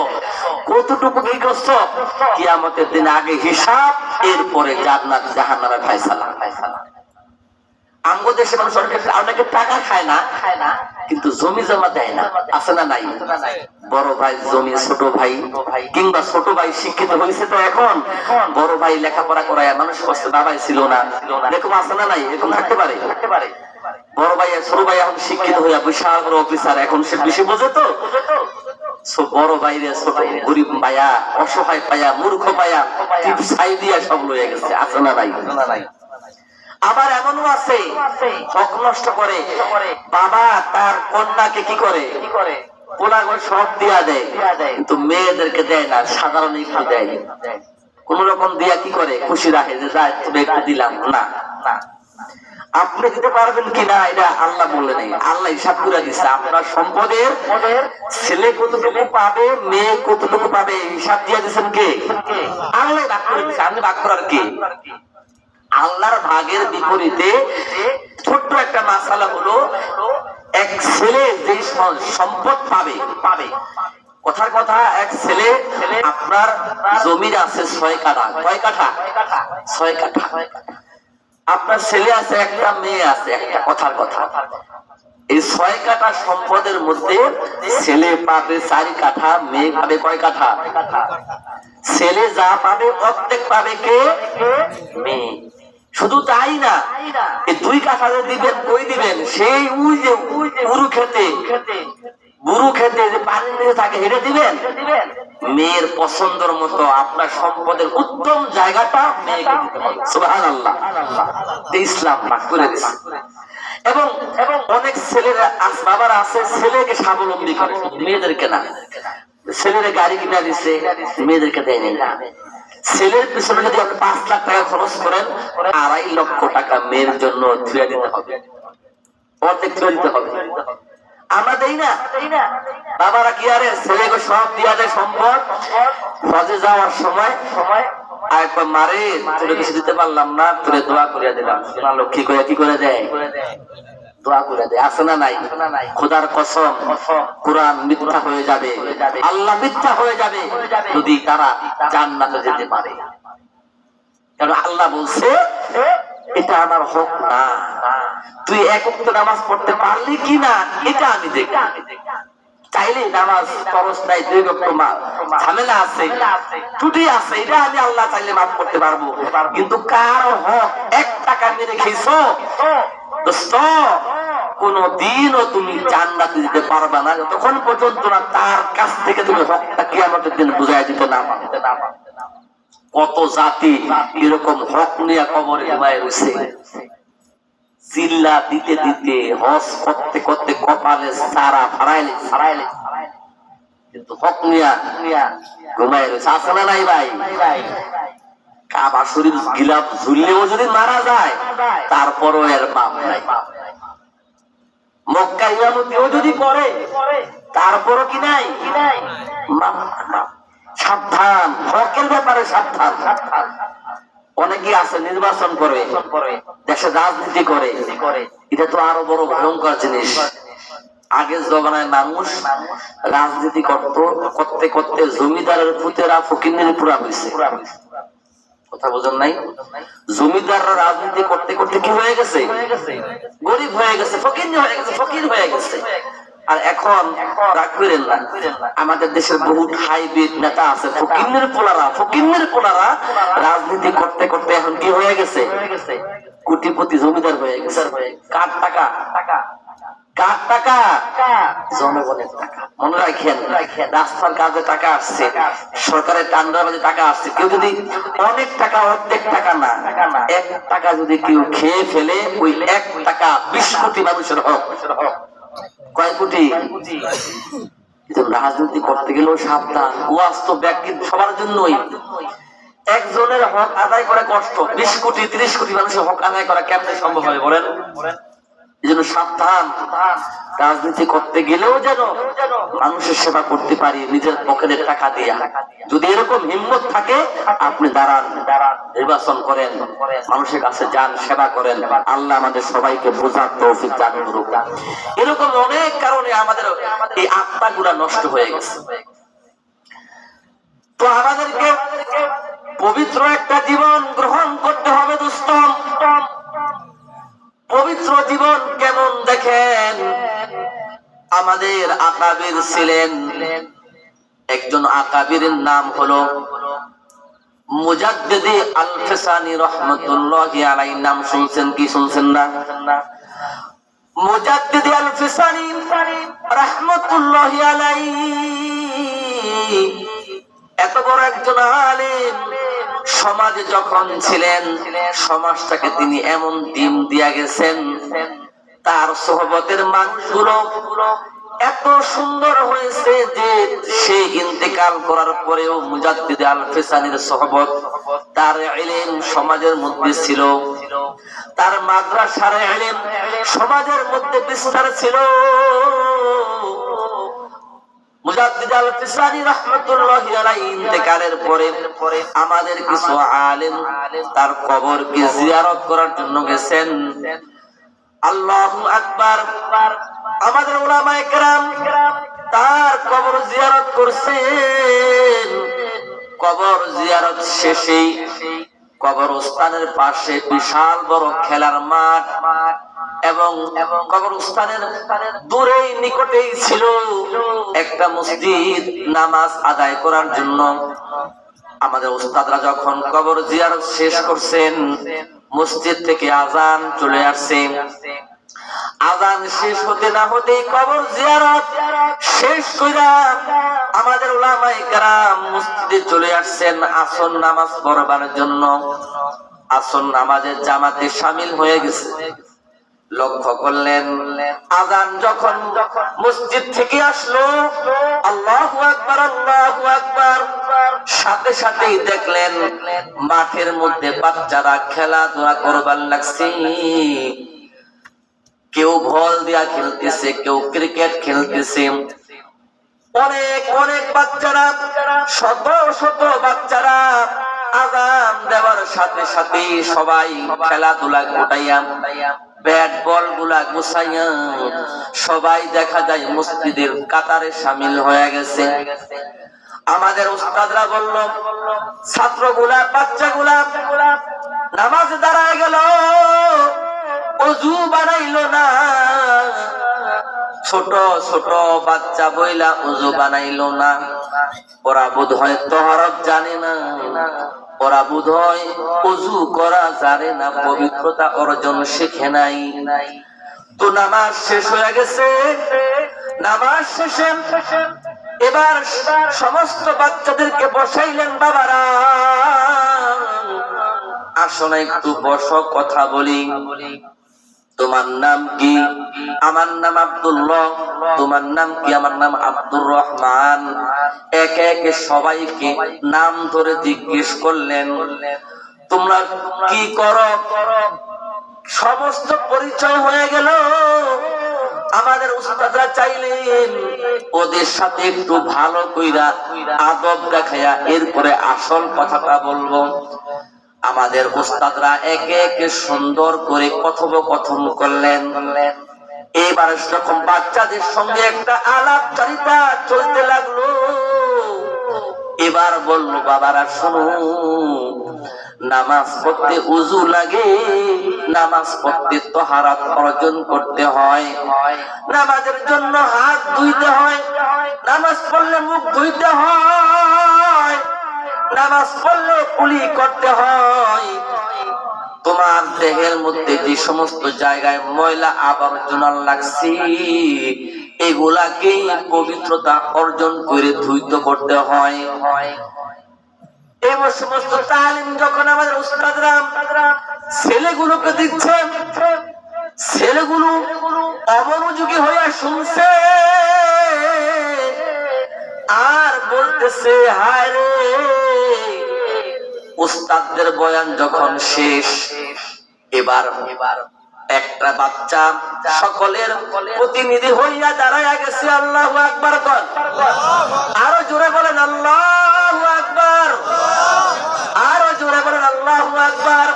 কতটুকু কি করছো, কিয়ামতের দিন আগে হিসাব, এরপরে জান্নাত জাহান্নামের ফায়সালা। আমগো দেশে মানুষ অনেকে টাকা খায় না, কিন্তু জমি জমা দেয় না, আছে না নাই? বড় ভাই জমি, ছোট ভাই কিংবা ছোট ভাই শিক্ষিত হয়েছে, তো এখন বড় ভাই লেখাপড়া করায় মানুষ কষ্ট, বাবাই ছিল না, এরকম আছে না নাই? এরকম থাকতে পারে। বড় ভাই ছোট ভাই এখন শিক্ষিত হইয়া বিশাল বড় অফিসার, এখন সে বেশি বোঝে তো, বড় বাইরে ছোট গরিব পায়া, অসহায় পায়া, মূর্খ পায়া, ছাই দিয়া সব লইয়া গেছে, আছে না নাই? আবার এমনও আছে হক নষ্ট করে, বাবা তার কন্যাকে কি করে, পোলাগো সব দিয়া দেয়, কিন্তু মেয়েদেরকে দেয় না, সাধারণ একটু দেয়, কোন রকম দিয়া কি করে খুশি রাখে, যে যা তুমি একটু দিলাম না। আপনি দিতে পারবেন কিনা এটা আল্লাহ বলে নেই, আল্লাহ হিসাব করে দিচ্ছে। আপনার সম্পদের ছেলে কতটুকু পাবে, মেয়ে কতটুকু পাবে, হিসাব দিয়ে দিচ্ছেন কে? আল্লাহ ভাগ করে দিচ্ছে, আপনি ভাগ করার কে? আল্লাহর ভাগের বিপরীতে ছোট্ট একটা মাসালা হলো, এক ছেলে যে সম্পদ পাবে, কথার কথা, এক ছেলে আপনার জমির আছে 6 কাঠা। কয় কাঠা? 6 কাঠা। আপনার ছেলে আছে একটা, মেয়ে আছে একটা। কথার কথা, এই 6 কাঠা সম্পদের মধ্যে ছেলে পাবে 4 কাঠা, মেয়ে পাবে কয় কাঠা? ছেলে যা পাবে অর্ধেক পাবে কে? মেয়ে। শুধু তাই না, এই 2 কাঠা দিবেন, কই দিবেন? সেই উই যে বুরু খেতে যে পানির নিচে থাকে, হেঁটে দিবেন। মেয়ের পছন্দের মতো আপনার সম্পদের উত্তম জায়গাটা মেয়েকে দিতে হবে। সুবহানাল্লাহ। ইসলাম পাক করে দিয়েছে। এবং অনেক ছেলেরা বাবারা আছে, ছেলেকে স্বাবলম্বী করে, মেয়েদেরকে না। ছেলেরা গাড়ি কিনা দিচ্ছে, মেয়েদেরকে দেয়নি না। ছেলের পিছনে যদি আপনি 5 লাখ টাকা খরচ করেন, 2.5 লক্ষ টাকা মেয়ের জন্য ধুয়ে দিতে হবে, অর্ধেক ধুয়ে দিতে হবে। আমরা দেই না? বাবারা কি আরে ছেলেকে সব দিয়া দেয় সম্পদ, হজে যাওয়ার সময় মারে তোরে কিছু দিতে পারলাম না, তোরে দোয়া করিয়া দিলাম। লক্ষ্মী করে কি করে দেয়? দোয়া করে দেয়। আছে না নাই? খোদার কসম, কোরআন মিথ্যা হয়ে যাবে, আল্লাহ মিথ্যা হয়ে যাবে যদি তারা জান্নাতে যেতে পারে। কারণ আল্লাহ বলছে এটা আমার হক না, তুই 1 ওয়াক্ত নামাজ পড়তে পারলি কিনা এটা আমি দেখি। চাইলে নামাজ ফরজ নাই, 2 ওয়াক্ত ঝামেলা আছে, ত্রুটি আছে, এটা আমি আল্লাহ চাইলে মাফ করতে পারবো। কিন্তু কার হক 1 টাকা মেরে খেয়েছো দোস্ত, কোনদিনও তুমি জান্নাতে যেতে পারবে না যতক্ষণ পর্যন্ত না তার কাছ থেকে তুমি হকটা কিয়ামতের দিন বুঝাই দিতে না পারো। কত জাতি এরকম হক নিয়ে কবরে ঘুমায় রয়েছে, চিল্লা দিতে দিতে, হজ করতে করতে কপালে সারা ফারাইলে, কিন্তু হক নিয়ে ঘুমায় রয়েছে। আছে না নাই ভাই? কাবা শরীফ গিলাফ ঝুললেও যদি মারা যায় তারপরও এর পাপ নাই। মক্কা ইমামতিও যদি করে তারপরও কি নাই? সাবধান, হকের ব্যাপারে সাবধান। অনেকে আছে নির্বাচন করে, দেশে রাজনীতি করে, এটা তো আরো বড় ভয়ঙ্কর জিনিস। আগের জমানায় মানুষ রাজনীতি করতে করতে জমিদারের পুতেরা ফকিরের পুরা হয়েছে। কথা বোঝেন নাই? জমিদাররা রাজনীতি করতে করতে কি হয়ে গেছে? গরিব হয়ে গেছে, ফকির হয়ে গেছে। আর এখন রাগ করেন না, আমাদের দেশের বহু হাইব্রিড নেতা আছে, ফকিরের পোলারা রাজনীতি করতে করতে এখন কি হয়ে গেছে? কোটিপতি জমিদার হয়ে গেছে। কার টাকা? জনগণের টাকা। মনে রাখেন, রাস্তার কাজে টাকা আসছে, সরকারের টান্ডাবাজে টাকা আসছে। কেউ যদি অনেক টাকা, অর্ধেক টাকা না, 1 টাকা যদি কেউ খেয়ে ফেলে, ওই 1 টাকা 20 কোটি মানুষের হক। কয় কোটি? রাজনীতি করতে গেলেও সাবধান। ওয়াজ তো ব্যক্তি সবার জন্যই। একজনের হক আদায় করা কষ্ট, 20 কোটি 30 কোটি মানুষের হক আদায় করা কেমনে সম্ভব হয় বলেন? এই জন্য সাবধান, রাজনীতি করতে গেলেও যেন মানুষের সেবা করতে পারি নিজের পকেটের টাকা দিয়া। যদি এরকম হিম্মত থাকে, আপনি দাঁড়ান, নির্বাচন করেন, মানুষের কাছে যান, সেবা করেন। আল্লাহ আমাদের সবাইকে বোঝার তৌফিক দান করুক। এরকম অনেক কারণে আমাদের এই আত্মাগুলা নষ্ট হয়ে গেছে। তো আমাদেরকে পবিত্র একটা জীবন গ্রহণ করতে হবে দোস্ত। পবিত্র জীবন কেমন দেখেন, আমাদের আকাবির ছিলেন, একজন আকাবিরের নাম হলো মুজাদ্দিদি আল-ফিসানি রাহমাতুল্লাহি আলাইহি। নাম শুনছেন কি শুনছেন না? মুজাদ্দিদি আল-ফিসানি রাহমাতুল্লাহি আলাইহি এত বড় একজন আলেম, সমাজে যখন ছিলেন সমাজটাকে তিনি এমন দিন দিয়া গেছেন, তার সোহবতের মানুষগুলো এত সুন্দর হয়েছে যে সে ইন্তেকাল করার পরেও মুজাদ্দিদ আল-ফিসানির সোহবত, তার ইলম সমাজের মধ্যে ছিল, তার মাদ্রাসার ইলম সমাজের মধ্যে বিস্তার ছিল। মুজাদ্দিদ আল-ফিসানি রাহমাতুল্লাহি আলাইহি ইন্তেকালের পরে আমাদের কিছু আলেম তার কবরকে জিয়ারত করার জন্য গেছেন। আল্লাহু আকবার। আমাদের উলামায়ে কেরাম তার কবর জিয়ারত করছেন। কবর জিয়ারত শেষে কবরস্থানের পাশে বিশাল বড় খেলার মাঠ এবং কবরস্থানের দূরেই নিকটেই ছিল একটা মসজিদ নামাজ আদায় করার জন্য। আমাদের উস্তাদরা যখন কবর জিয়ারত শেষ করছেন, মসজিদ থেকে আজান চলে আসছে। আজান শেষ হতে না হতেই কবর জিয়ারত শেষ কইরা আমাদের উলামায়ে কেরাম মসজিদে চলে আসছেন আসর নামাজ পড়বার জন্য। আসর নামাজের জামাতে শামিল হয়ে গেছে। লক্ষ্য করলেন আজান যখন মসজিদ থেকে আসলো, আল্লাহু আকবার আল্লাহু আকবার, সাথে সাথেই দেখলেন মাঠের মধ্যে বাচ্চারা খেলাধুলা করবার লাগছে। কেউ বল দিয়া খেলতেছে, কেউ ক্রিকেট খেলতেছে। অনেক অনেক বাচ্চারা, শত শত বাচ্চারা আজান দেওয়ার সাথে সাথে সবাই খেলাধুলা গোটাইয়া ব্যাট বল গুলা গুছাইয়া সবাই দেখা যায় মসজিদের কাতারে শামিল হয়ে গেছে। আমাদের উস্তাদরা বলল, ছাত্রগুলা বাচ্চাগুলা নামাজ দাঁড়ায় গেল, ওযু বানাইলো না। ছোট ছোট বাচ্চা বইলা ওযু বানাইলো না। ওরা বোধহয় তাহারত জানে না, ওরা বোধহয় ওযু করা জানে না, পবিত্রতা অর্জন শিখে নাই। তো নামাজ শেষ হয়ে গেছে। নামাজ শেষে এবার সমস্ত বাচ্চাদেরকে বসাইলেন। বাবারা আসো না একটু বসো, কথা বলি। তোমার নাম কি? আমার নাম আব্দুল্লাহ। তোমার নাম কি? আমার নাম আব্দুর রহমান। একে একে সবাইকে নাম ধরে জিজ্ঞেস করলেন, তোমরা কি করো? সমস্ত পরিচয় হয়ে গেল। আমাদের উস্তাদরা চাইলেন ওদের সাথে একটু ভালো কইরা আদব দেখাইয়া এরপরে আসল কথাটা বলবো। আমাদের উস্তাদরা একে একে সুন্দর করে কথোপকথন করলেন। এবার যখন বাচ্চাদের সঙ্গে একটা আলাপচারিতা চলতে লাগলো, এবার বলল, বাবারা শোনো, নামাজ পড়তে ওযু লাগে, নামাজ পড়তে তাহারাত অর্জন করতে হয়, নামাজের জন্য হাত ধুইতে হয়, নামাজ পড়লে মুখ ধুইতে হয়, নামাজ পড়লে কুলি করতে হয়। তোমার দেহের মধ্যে যে সমস্ত জায়গায় ময়লা আবর্জনা লাগছে, এগুলাকে পবিত্রতা অর্জন করে ধুইতে করতে হয়। এই সমস্ত তালিম যখন আমাদের উস্তাদরা ছেলেগুলোকে দিচ্ছে, ছেলেগুলো অমনোযোগী হইয়া শুনছে আর বলতেছে, হায় রে, উস্তাদদের বয়ান যখন শেষ, এবার একটা বাচ্চা সকলের প্রতিনিধি হইয়া দাঁড়াইয়া গেছে। আল্লাহু আকবার কর, আরো জোরে বলেন আল্লাহু আকবার, আরো জোরে বলেন আল্লাহু আকবার।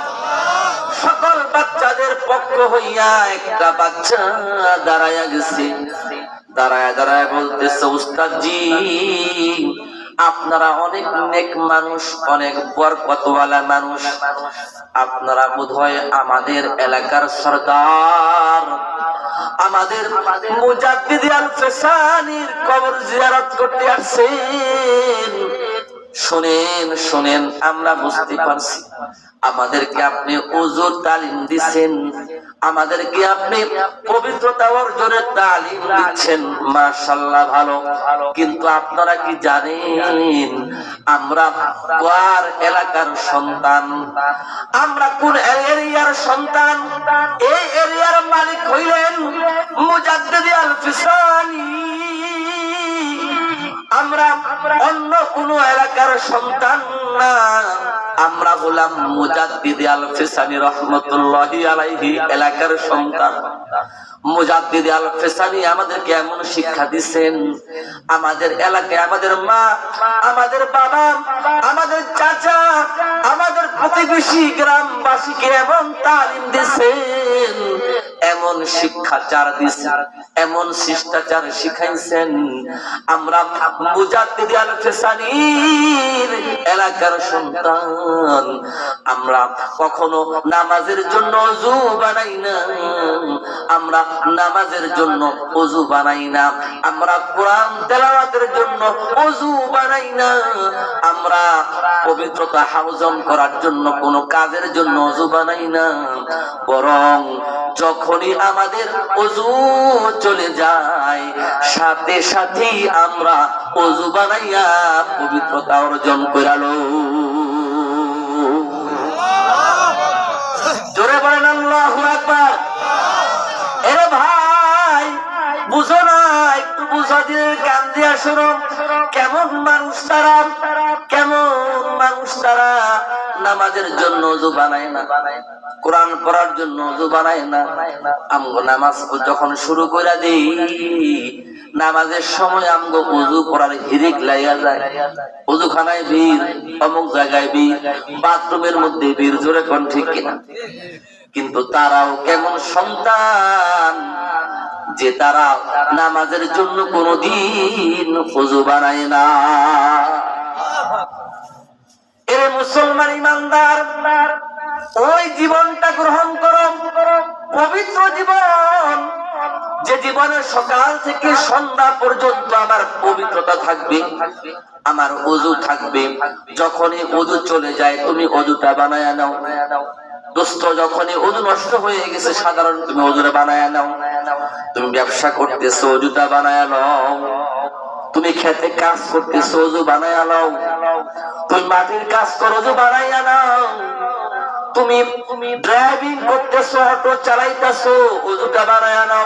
সকল বাচ্চাদের পক্ষ হইয়া একটা বাচ্চা দাঁড়াইয়া গেছে। দাঁড়ায় দাঁড়ায় বলতেছে, উস্তাদজি, আপনারা অনেক নেক মানুষ, অনেক বরকতওয়ালা মানুষ, আপনারা বোধহয় আমাদের এলাকার সরদার, আমাদের মুজাদ্দিদ আল ফেসানির কবর জিয়ারত করতে আসছেন। শুনেন শুনেন, আমরা বুঝতে পারছি আমাদেরকে আপনি ওযুর তালিম দিচ্ছেন, আমাদেরকে আপনি পবিত্রতা অর্জনের তালিম দিচ্ছেন, মাশাআল্লাহ ভালো। কিন্তু আপনারা কি জানেন আমরা কোন এলাকার সন্তান, আমরা কোন এরিয়ার সন্তান? এই এরিয়ার মালিক হইলেন মুজাদ্দিদ আল ফিসানি। আমরা অন্য কোন এলাকার সন্তান না, আমরা গোলাম মুজাদ্দিদ আল ফিসানি রহমাতুল্লাহি আলাইহি এলাকার সন্তান। মুজাদ্দিদ আল ফেসানি আমাদেরকে এমন শিক্ষা দিচ্ছেন, আমাদের এলাকায় আমাদের মা, আমাদের বাবা, আমাদের চাচা, আমাদের প্রতিবেশী গ্রামবাসীকে এমন তালিম দিচ্ছেন, এমন শিক্ষাচার দিচ্ছেন, এমন শিষ্টাচার শিখাইছেন, আমরা মুজাদ্দিদ আল ফেসানির এলাকার সন্তান, আমরা কখনো নামাজের জন্য ওযু বানাই না, আমরা নামাজের জন্য ওযু বানাই না, আমরা কোরআন তেলাওয়াতের জন্য ওযু বানাই না, আমরা পবিত্রতা হাউজন করার জন্য কোন কাজের জন্য ওযু বানাই না, বরং যখনই আমাদের ওযু চলে যায় সাথে সাথেই আমরা ওযু বানাইয়া পবিত্রতা অর্জন করালো। জোরে বলেন আল্লাহু আকবার। এরে ভাই বুঝো না, একটু বুঝা দিয়ে কান দিয়া শোনো, কেমন মানুষ তারা, কেমন মানুষ তারা নামাজের জন্য ওযু বানায় না, কোরআন পড়ার জন্য ওযু বানায় না। আমগো নামাজ যখন শুরু করে দেই, নামাজের সময় আমগো ওযু করার হিরিক লাইয়া যায়, ওযুখানায় ভিড়, অমুক জায়গায় ভিড়, বাথরুমের মধ্যে ভিড়, জোরে কোন ঠিক কিনা? কিন্তু তারাও কেমন সন্তান যে তারা নামাজের জন্য কোনদিন ওযু বানায় না। এরে মুসলমান ইমানদার, ওই জীবনটা গ্রহণ করো, পবিত্র জীবন, যে জীবনের সকাল থেকে সন্ধ্যা পর্যন্ত আমার পবিত্রতা থাকবে, আমার ওযু থাকবে। যখনই ওযু চলে যায় তুমি ওযুটা বানায়া নাও। দোস্ত, যখনই ওযু নষ্ট হয়ে গেছে সাধারণ তুমি ওযুটা বানায়া নাও। তুমি ব্যবসা করতেছো, ওযুটা বানায়া নাও। তুমি খেতে কাজ করতেছো, ওযু বানায়া নাও। তুমি মাটির কাজ করো, ওযু বানায়া নাও। তুমি ড্রাইভিং করতেছো, অটো চালাইতেছো, ওযুটা বানায়া নাও।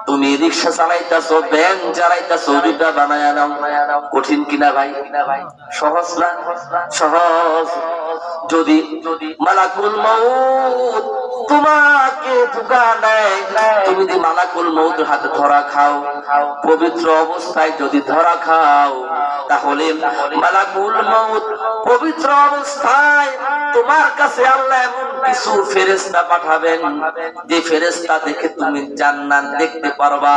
তুমি রিকশা চালাইতেছো, ভ্যান চালাইতেছো, ওযুটা বানায়া নাও। কঠিন কিনা ভাই? সহজ না? সহজ। যদি মালাকুল মউত তোমাকে ধোঁকা দেয়, তুমি যদি মালাকুল মউতের হাতে ধরা খাও, পবিত্র অবস্থায় যদি ধরা খাও, তাহলে মালাকুল মউত পবিত্র অবস্থায় তোমার কাছে আল্লাহ এমন কিছু ফেরেশতা পাঠাবেন, যে ফেরেশতা দেখে তুমি জান্নাত দেখতে পারবা।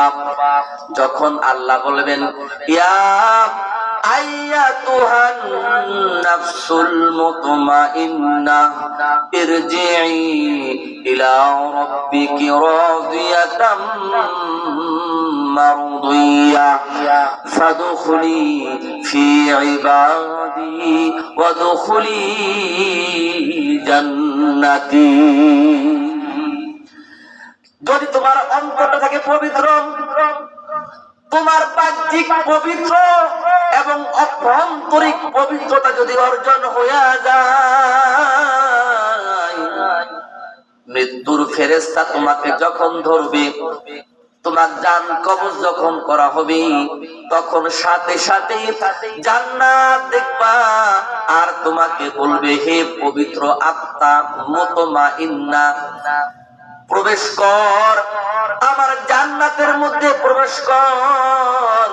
যখন আল্লাহ বলবেন, ইয়া আইয়াতুহান নাফসুল মুতমাইন্নাহ ইরজিই ইলা রাব্বিকি রাদিয়াতাম মারদিয়াহ ফাদখুলি ফি ইবাদি ওয়াদখুলি জান্নাতি। যদি তোমার অন্তরটা থাকে পবিত্র, তোমার বাহ্যিক পবিত্র এবং অভ্যন্তরিক পবিত্রতা যদি অর্জন হইয়া যায়, মৃত্যুর ফেরেশতা তোমাকে যখন ধরবে, তোমার জান কবজ যখন করা হবে, তখন সাথে সাথে জান্নাত দেখবা, আর তোমাকে বলবে, হে পবিত্র আত্মা মুতমাইন্না, প্রবেশ কর আমার জান্নাতের মধ্যে, প্রবেশ কর।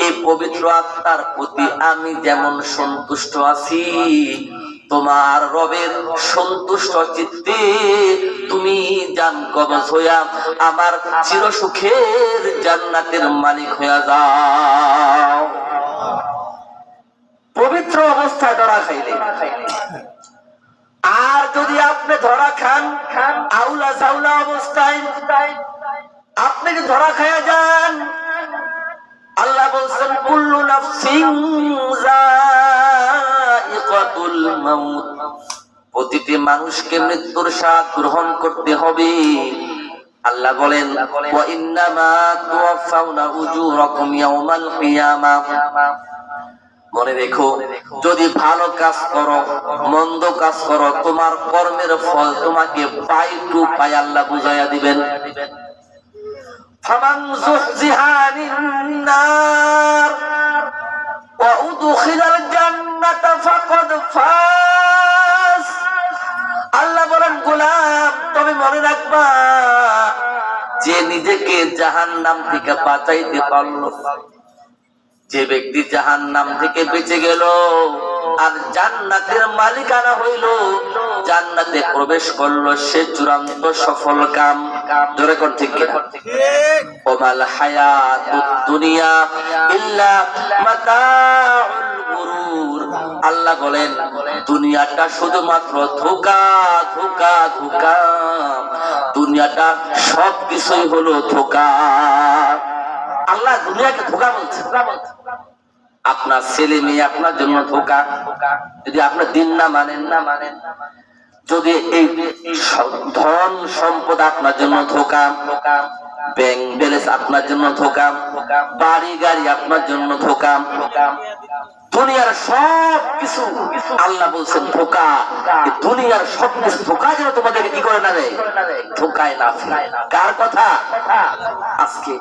এই পবিত্র আত্মার প্রতি আমি যেমন সন্তুষ্ট আছি, তোমার রবের সন্তুষ্ট চিত্তে তুমি জান কবজ হইয়া আমার চিরসুখের জান্নাতের মালিক হইয়া যাও। পবিত্র অবস্থায় ধরা খাইলে। আর যদি আপনি ধরা খান আউলা জাউলা অবস্থায়, আপনি যদি ধরা খাইয়া যান, আল্লাহ বলছেন কুল্লু নাফসিন যায়িকাতুল মাউত, প্রতিটি মানুষকে মৃত্যুর স্বাদ গ্রহণ করতে হবে। আল্লাহ বলেন, ওয়া ইন্নামা তুওয়াফাউনা উজুরাকুম ইয়াওমাল কিয়ামাহ। মনে রেখো, যদি ভালো কাজ করো, মন্দ কাজ করো, তোমার কর্মের ফল তোমাকে পাই টু পাই আল্লাহ বুঝাইয়া দিবেন। ফামান যুহজিহা আনিন নার ওয়া উদখিলাল জান্নাতা ফাকাদ ফাজ। আল্লাহ বলেন, গোলাম তুমি মনে রাখবা, যে নিজেকে জাহান্নাম থেকে বাঁচাইতে পারলো, যে ব্যক্তি জাহান্নাম থেকে বেঁচে গেল আর জান্নাতের মালিকানা হইল, জান্নাতে প্রবেশ করলো, সে চূড়ান্ত সফল কাম। জোরে কোন ঠিক কিনা? ওমাল হায়াতুদ দুনিয়া ইল্লা মাতাউল গুরুর। আল্লাহ বলেন দুনিয়াটা শুধুমাত্র ধোঁকা, ধোঁকা, ধোঁকা। দুনিয়াটা সবকিছুই হলো ধোঁকা। আল্লাহ দুনিয়াকে ধোঁকা বলছে। আপনার ছেলে মেয়ে আপনার জন্য ধোঁকা, যদি আপনার দিন না মানেন, যদি এই ধন সম্পদ আপনার জন্য ধোঁকা, ব্যাংক ব্যালেন্স আপনার জন্য ধোঁকা, বাড়ি গাড়ি আপনার জন্য ধোঁকা, দুনিয়ার সব কিছু আল্লাহ বলছেন ধোঁকা। দুনিয়ার সব কিছু ধোঁকা যেন তোমাদেরকে কি করে না দেয়, ধোঁকায় না ফেলে। কার কথা? আজকে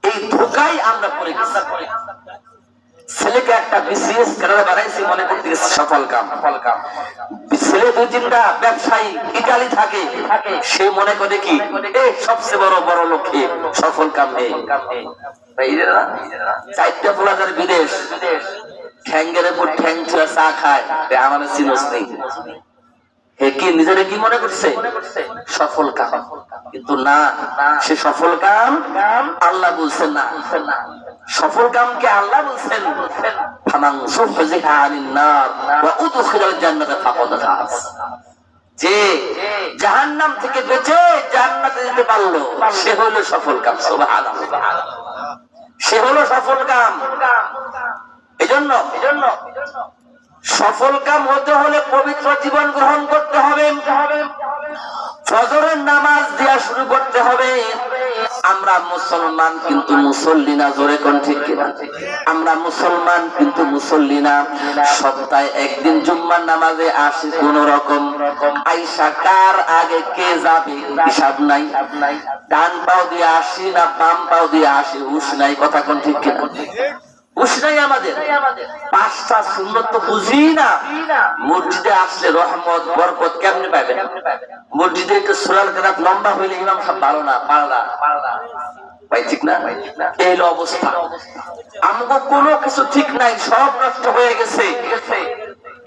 এই ধোঁকায় আমরা পড়ে গেছি। ছেলেকে একটা বিসিএস ক্যাডার বানাইছি মনে করতে গেছে সফল কাম। ছেলে দুই তিনটা ব্যবসায়ী ইটালি থাকে, সে মনে করে কি সবচেয়ে বড় বড় লক্ষ্যে সফল কাম নেই। চারটা পোলাদের বিদেশ, ঠ্যাঙ্গের উপর ঠ্যাং ছুঁয়ে চা খায়, আমার চিনস নেই। হে কি নিজের কি মনে করছে সফল কাম? কিন্তু না, সে সফল কাম আল্লাহ বলছেন না। সফল কামকে আল্লাহ বলছেন ফামান সুহজিহা আনিন নার ওয়া উদখিলাল জান্নাতা ফাকাদ ফাজ। যে জাহান্নাম থেকে বেঁচে জান্নাতে যেতে পারলো, সে হলো সফল কাম। সুবহানাল্লাহ, সে হলো সফল কাম। এজন্য সফল কাম হতে হলে পবিত্র জীবন গ্রহণ করতে হবে, ফজরের নামাজ দেওয়া শুরু করতে হবে। আমরা মুসলমান কিন্তু মুসল্লি না। জোরে কোন ঠিক কিনা? আমরা মুসলমান কিন্তু মুসল্লি না। সপ্তাহে একদিন জুম্মার নামাজে আসি কোন রকম, আইসা কার আগে কে যাবে হিসাব নাই। ডান পাও দিয়ে আসি না বাম পাও দিয়ে আসি হুশ নাই। কথা কোন ঠিক কিনা? হুশ নাই আমাদের। পাঁচটা সুন্নত তো বুঝি না। মসজিদে আসলে রহমত বরকত কেমনে পাবেন? মসজিদে একটু সুরাল কেরাত লম্বা হইলে ইমাম সাহেব ভালো না, পারলা ভাই, ঠিক না? এই হলো অবস্থা। আমাকে কোনো কিছু ঠিক নাই, সব নষ্ট হয়ে গেছে।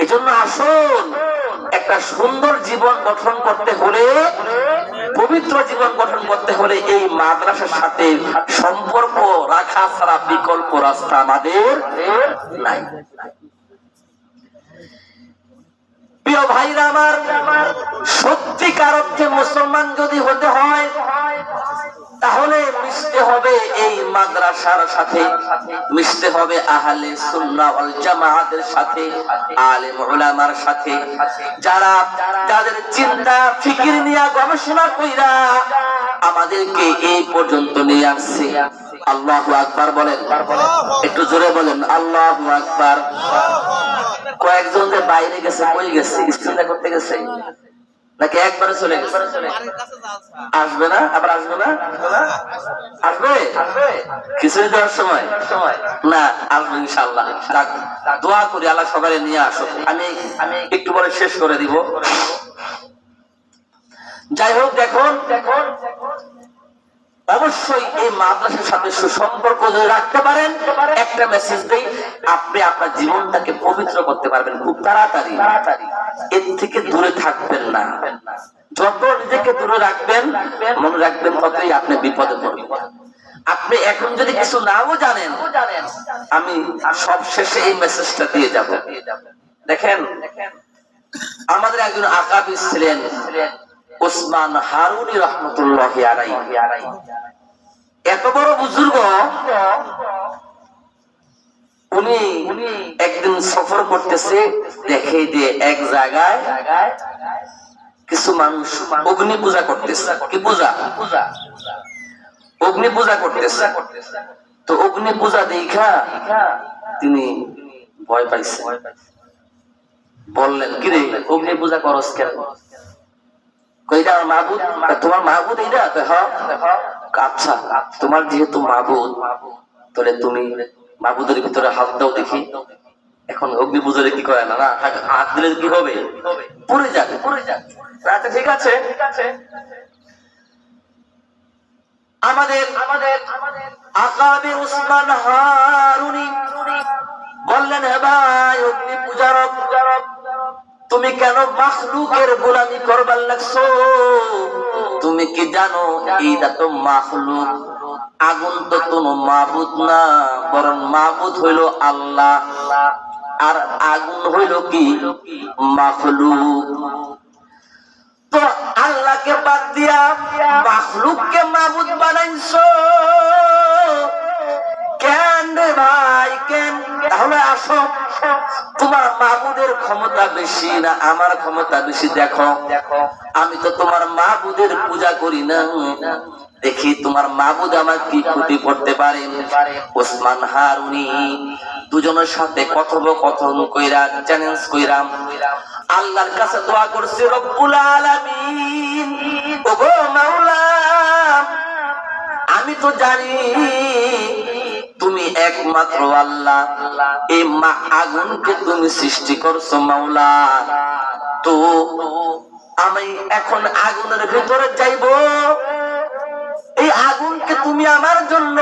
এজন্য আসুন, একটা সুন্দর জীবন গঠন করতে হলে, পবিত্র জীবন গঠন করতে হলে এই মাদ্রাসার সাথে সম্পর্ক রাখা ছাড়া বিকল্প রাস্তা আমাদের নাই। প্রিয় ভাইরা আমার, সত্যিকার অর্থে মুসলমান যদি হতে হয় তাহলে মিশতে হবে এই মাদ্রাসার সাথে, মিশতে হবে আহলে সুন্নাহ ওয়াল জামাতের সাথে, আলেম উলামার সাথে, যারা যাদের চিন্তা ফিকির নিয়ে গবেষণা কইরা আমাদেরকে এই পর্যন্ত নিয়ে আসছে। আল্লাহু আকবার বলেন, একটু জোরে বলেন আল্লাহু আকবার। কয়েকজন যে বাইরে গেছে, কই গেছে? ইস্তেঞ্জা করতে গেছে নাকি একবারে চলে গেছে? আসবে না? আবার আসবে না? আসবে কিছুই দেওয়ার সময় না, আসবে ইনশাআল্লাহ। দোয়া করি আল্লাহ সবাই নিয়ে আসো। আমি একটু পরে শেষ করে দিব। যাই হোক, দেখুন অবশ্যই এই মাদ্রাসার সাথে সুসম্পর্ক যদি রাখতে পারেন, একটা মেসেজ দেই, আপনি আপনার জীবনটাকে পবিত্র করতে পারবেন খুব তাড়াতাড়ি। এর থেকে দূরে থাকবেন না। যত নিজেকে দূরে রাখবেন, মনে রাখবেন, ততই আপনি বিপদে পড়বেন। আপনি এখন যদি কিছু নাও জানেন, আমি সব শেষে এই মেসেজটা দিয়ে যাব। দেখেন, আমাদের একজন আকাবির ছিলেন ওসমান হারুনি রহমতুল্লাহি আলাইহি। এত বড় বুজুর্গ, উনি একদিন সফর করতেছে, দেখে যে এক জায়গায় কিছু মানুষ অগ্নি পূজা করতেছে। কি পূজা? অগ্নি পূজা করতেছে। তো অগ্নি পূজা দেখা তিনি ভয় পাইছে। বললেন, কিরে অগ্নি পূজা করস কেন? কইটা মাহবুদ, তোমার মাহবুদ এইটা? আচ্ছা, তোমার যেহেতু মাহবুদ, তাহলে তুমি মাহবুদের ভিতরে হাত দাও দেখি। এখন অগ্নি পূজারে কি করে না, হাত দিলে কি হবে? পড়ে যাবে। আচ্ছা ঠিক আছে। আমাদের আকাবে উসমান হারুনি বললেন, হে ভাই অগ্নি পূজারক, তুমি কেন মাখলুকের গোলামি করবার লাগছো? তুমি কি জানো এইটা তো মাখলুক, আগুন তো কোনো মাবুদ না, বরং মাবুদ হইল আল্লাহ, আর আগুন হইল কি মাখলুক। তো আল্লাহকে বাদ দিয়া মাখলুককে মাবুদ বানাইছো কেন রে ভাই, কেন? তাহলে আসো, তোমার মাবুদের ক্ষমতা বেশি না আমার ক্ষমতা বেশি? দেখো, আমি তো তোমার মাবুদের পূজা করি না, দেখি তোমার মাবুদ আমার কি ক্ষতি করতে পারে। ওসমান হারুনি দুজনের সাথে কথোপকথন কইরা চ্যালেঞ্জ কইরা আল্লাহর কাছে দোয়া করছে, রব্বুল আলামিন, ওগো মাওলা, আমি তো জানি তুমি একমাত্র আল্লাহ, এই আগুনকে তুমি সৃষ্টি করছো মাওলা, তো আমি এখন আগুনের ভিতরে যাইব, এই আগুনকে তুমি আমার জন্য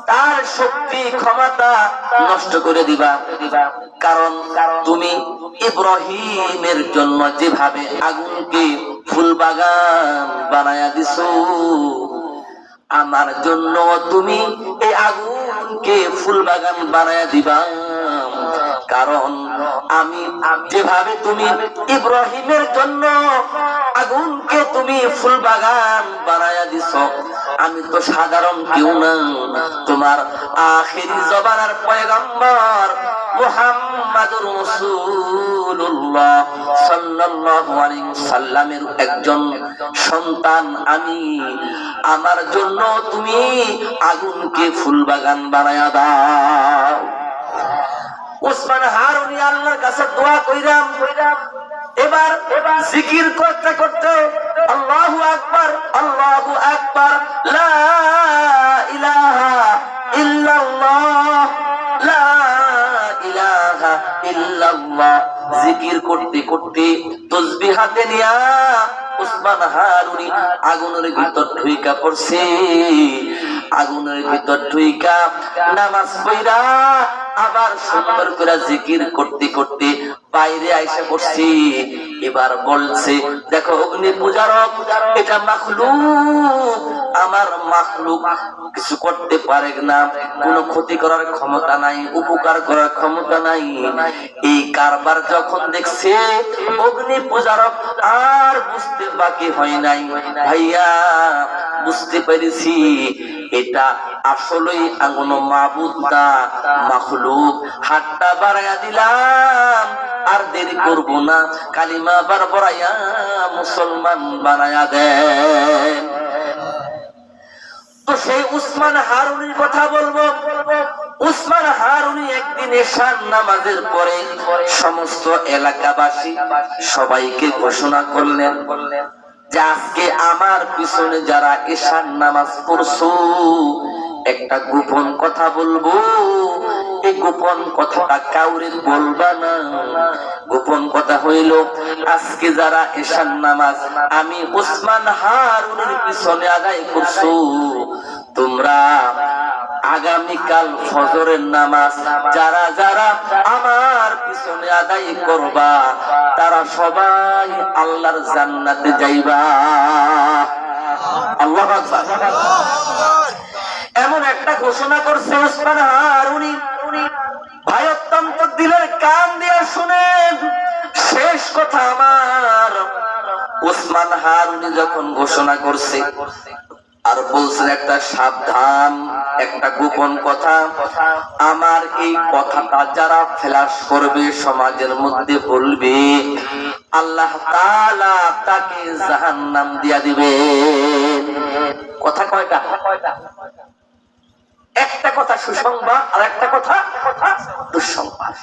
তার শক্তি ক্ষমতা নষ্ট করে দিবা, কারণ তুমি ইব্রাহিমের জন্য যেভাবে আগুনকে ফুল বাগান বানায়া দিছো, আমার জন্য তুমি এই আগুনকে ফুল বাগান বানায়া দিবা, কারণ আমি যেভাবে তুমি ইব্রাহিমের জন্য আগুনকে তুমি ফুল বাগান বানায়া দিছো, আমি তো সাধারণ কেউ না, তোমার আখিরি জবানের পয়গম্বর মুহাম্মাদুর রাসূলুল্লাহ সাল্লাল্লাহু আলাইহি ওয়াসাল্লামের একজন সন্তান আমি, আমার জন্য তুমি আগুনকে ফুল বাগান বানায়া দাও। ওসমান হারুনি আল্লাহর কাছে দোয়া কইরাম, এবার জিকির করতে করতে আল্লাহু আকবার, আল্লাহু আকবার, লা ইলাহা ইল্লাল্লাহ, লা ইলাহা ইল্লাল্লাহ জিকির করতে করতে তাসবিহ হাতে নিয়া ওসমান হারুনি আগুনের ভিতর ঢুইকা পড়ছে, আগুনের ভিতর ঢুইকা নামাজ পড়া আবার সুন্দর করে জিকির করতে করতে বাইরে আইসা পড়ছি। এবার বলছে, দেখো অগ্নি পূজারক, এটা মাখলুক, আমার মাখলুক কিছু করতে পারে না, কোনো ক্ষতি করার ক্ষমতা নাই, উপকার করার ক্ষমতা নাই। এই কারবার যখন দেখছে অগ্নি পূজারক আর বুঝতে বাকি হয় নাই, ভাইয়া বুঝতে পেরেছি এটা আসলেই আগুন মাবুদ না মাখলুক। হাতটা বাড়াইয়া দিলাম, আর দেরি করব না, কালিমা বার বড়াইয়া মুসলমান বানায়া দেন। তো সেই উসমান হারুনির কথা বলবো। উসমান হারুনি একদিন এশার নামাজের পরে সমস্ত এলাকাবাসী সবাইকে ঘোষণা করলেন যে আজকে আমার পিছনে যারা এশার নামাজ পড়ছো একটা গোপন কথা বলবো, এই গোপন কথাটা কাউরে বলবা না। গোপন কথা হইল, আজকে যারা এশার নামাজ আমি উসমান হারুনির পিছনে আদায় করছো, তোমরা আগামীকাল ফজরের নামাজ যারা যারা আমার পিছনে আদায় করবা তারা সবাই আল্লাহর জান্নাতে যাইবা। আল্লাহু আকবার। এমন একটা ঘোষণা করছে উসমান হারুনি। ভাই অত্যন্ত দিলের কান দিয়ে শুনেন, শেষ কথা আমার। উসমান হারুনি যখন ঘোষণা করছে আর বলছেন একটা সাবধান, একটা গোপন কথা, আমার এই কথাটা যারা ফ্ল্যাশ করবে সমাজের মধ্যে বলবে, আল্লাহ তাআলা তাকে জাহান্নাম দিয়া দিবে। কথা কয়টা? একটা কথা সুসংবাদ আর একটা কথা দুঃসংবাদ।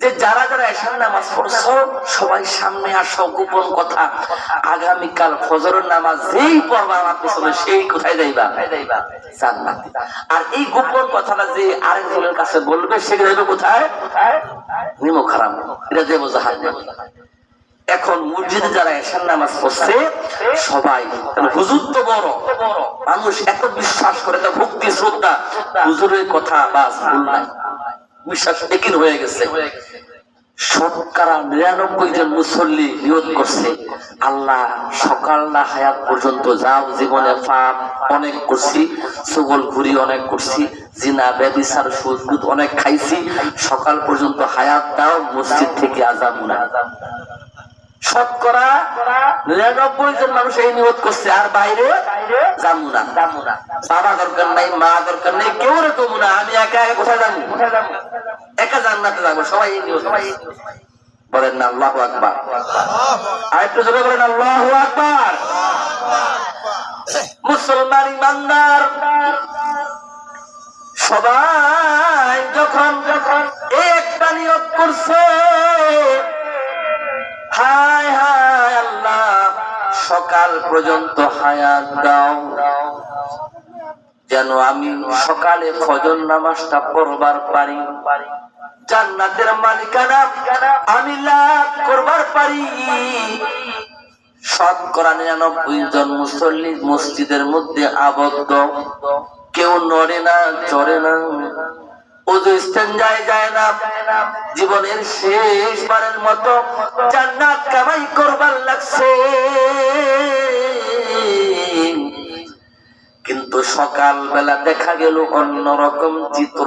যে যারা যারা এশার নামাজ পড়ছো সবাই সামনে আসো, গোপন কথা, আগামীকাল ফজরের নামাজ যেই পড়বা আমার পিছনে সেই কোথায় যাইবা? জান্নাতে। আর এই গোপন কথাটা যে আরেকজনের কাছে বলবে সে যাইবে কোথায়? নিমক হারাম, এটা যাবো জাহান্নামে। এখন মসজিদে যারা এশার নামাজ পড়ছে সবাই হুজুর তো বড়, মানুষ এত বিশ্বাস করে, এত ভক্তি শ্রদ্ধা, হুজুরের কথা বাস ভুল নাই, বিশ্বাস একই হয়ে গেছে। শতকরা ৯৯ জন মুসল্লি নিয়ত করছে, আল্লাহ সকাল না হায়াত পর্যন্ত যাও, জীবনে পাপ অনেক করছি, সুগল ঘুরি অনেক করছি, জিনা ব্যভিচার সুদ অনেক খাইছি, সকাল পর্যন্ত হায়াত দাও, মসজিদ থেকে আযান না। শতকরা ৯৯ জন মানুষ এই নিয়ত করছে, আর বাইরে যাবো না, বাবা দরকার নাই, মা দরকার নেই, কেউ রে তবু না, আমি একা একা কোথায় যাবো, একা জান্নাতে যাবো, সবাই এই নিয়ত। বলেন না আল্লাহু আকবার, আরেকটু জোরে বলেন আল্লাহু আকবার। মুসলমান ইমানদার সবাই যখন একটা নিয়ত করছে, হায় হায় আল্লাহ সকাল পর্যন্ত হায়াত দাও, যেন আমি সকালে ফজর নামাজটা পড়বার পারি, জান্নাতের মালিকানা আমি লাভ করবার পারি। শতকরা ৯৯ জন মুসল্লি মসজিদের মধ্যে আবদ্ধ, কেউ নড়ে না, চড়ে না, ওযু ইস্তেঞ্জায় যায় না, জীবনের শেষবারের মতো জান্নাত কামাই করবার লাগছে। কিন্তু সকাল বেলা দেখা গেল অন্যরকম চিত্র।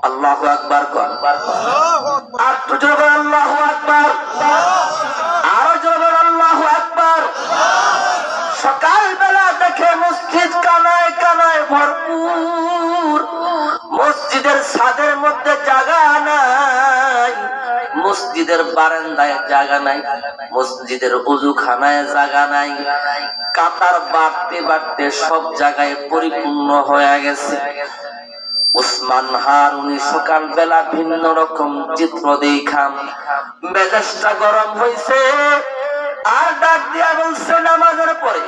আল্লাহু আকবার কর, আর তো জোরে আল্লাহু আকবার, আরো জোরে আল্লাহু আকবার। সকাল বেলা দেখে মসজিদ কানায় কানায় ভরপুর, মসজিদের ছাদের মধ্যে জায়গা নাই, মসজিদের বারান্দায় জায়গা নাই, মসজিদের ওযুখানায় জায়গা নাই, কাতার বাড়তে বাড়তে সব জায়গায় পরিপূর্ণ হয়ে গেছে। উসমান হারুনি সকাল বেলা ভিন্ন রকম চিত্র দেখা মেজাজটা গরম হয়েছে, আর ডাক দিয়া বলছে নামাজের পরে,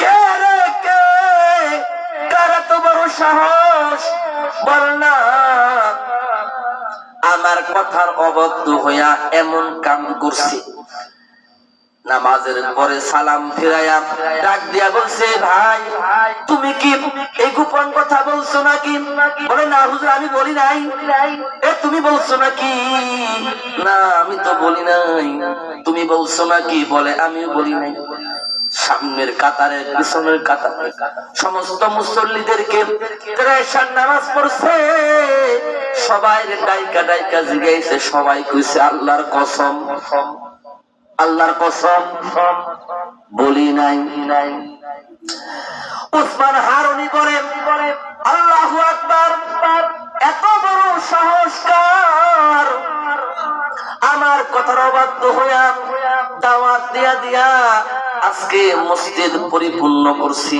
কে রে কে, কার এত বড় সাহস, বল না আমার কথার অবাধ্য হইয়া এমন কাম করছে। নামাজের পরে সালাম ফিরাইয়া ডাক দিয়া বলছে, ভাই তুমি কি এই গোপন কথা বলছো নাকি? বলে না হুজুর আমি বলি নাই। এ তুমি বলছো নাকি? না আমি তো বলি নাই। তুমি বলছো নাকি? বলে আমিও বলি নাই। সামনের কাতারের পিছনের কাতারে সমস্ত মুসল্লিদেরকে যারা এশার নামাজ পড়ছে সবাই ডাইকা ডাইকা জিগাইছে, সবাই কইছে আল্লাহর কসম, আল্লাহর কসম বলি নাই। উসমান হারুনি বলেন আল্লাহু আকবার, এত বড় সাহস কার, আমার কথার অবাধ্য হইয়া দাওয়াত দিয়া দিয়া আজকে মসজিদ পরিপূর্ণ করছি।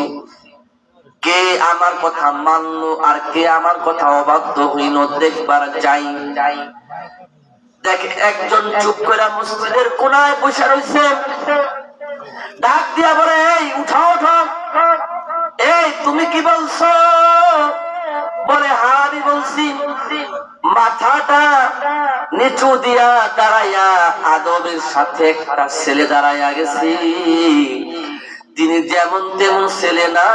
কে আমার কথা মানলো আর কে আমার কথা অবাধ্য হইল দেখবার যাই। দেখে একজন চুপ করে মসজিদের কোনায় বসে রয়েছে, ডাক দিয়া বলে এই উঠাও উঠাও, এই তুমি কি বলছো? বলে হ্যাঁ আমি বলছি। মাথাটা নিচু দিয়া দাঁড়াইয়া আদবের সাথে একটা ছেলে দাঁড়াইয়া গেছি, তিনি যেমন তেমন ছেলে না,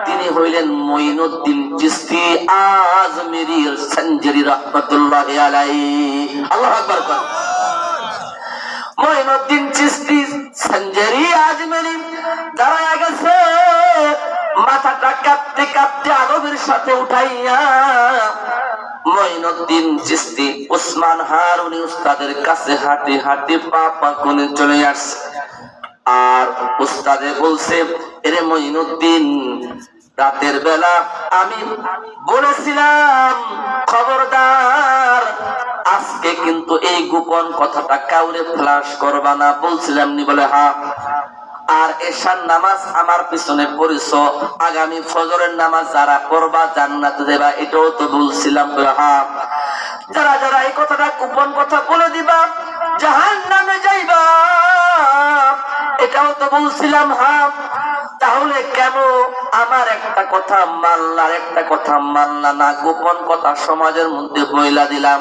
তিনি হইলেন মঈনুদ্দিন চিশতি আজমিরি সঞ্জরি রাহমাতুল্লাহি আলাইহি। আল্লাহু আকবার। মঈনুদ্দিন চিশতি সঞ্জরি আজমিরি দাঁড়াইয়া গেছে, মাথাটা কাঁপতে কাঁপতে আদবের সাথে উঠাইয়া মঈনুদ্দিন চিশতি উসমান হারুনি উস্তাদের কাছে হাঁটি হাঁটি পা পা করে চলে আসছে। আর উস্তাদে বলছে, এরে মঈনুদ্দিন, রাতের বেলা আমি বলেছিলাম খবরদার আজকে কিন্তু এই গোপন কথাটা কাউরে ফ্লাশ করবা না, বলছিলাম নি? বলে হ্যাঁ। আর এশার নামাজ আমার পিছনে পড়েছো, আগামী ফজরের নামাজ যারা পড়বা জান্নাতে দেবা, এটাও তো বলছিলাম। বলে হ্যাঁ। যারা যারা এই কথাটা গোপন কথা বলে দিবা জাহান্নামে যাইবা, এটাও তো বলছিলাম। হ্যাঁ। তাহলে কেন আমার একটা কথা মানলা, একটা কথা মানলা না, গোপন কথা সমাজের মধ্যে বইলা দিলাম?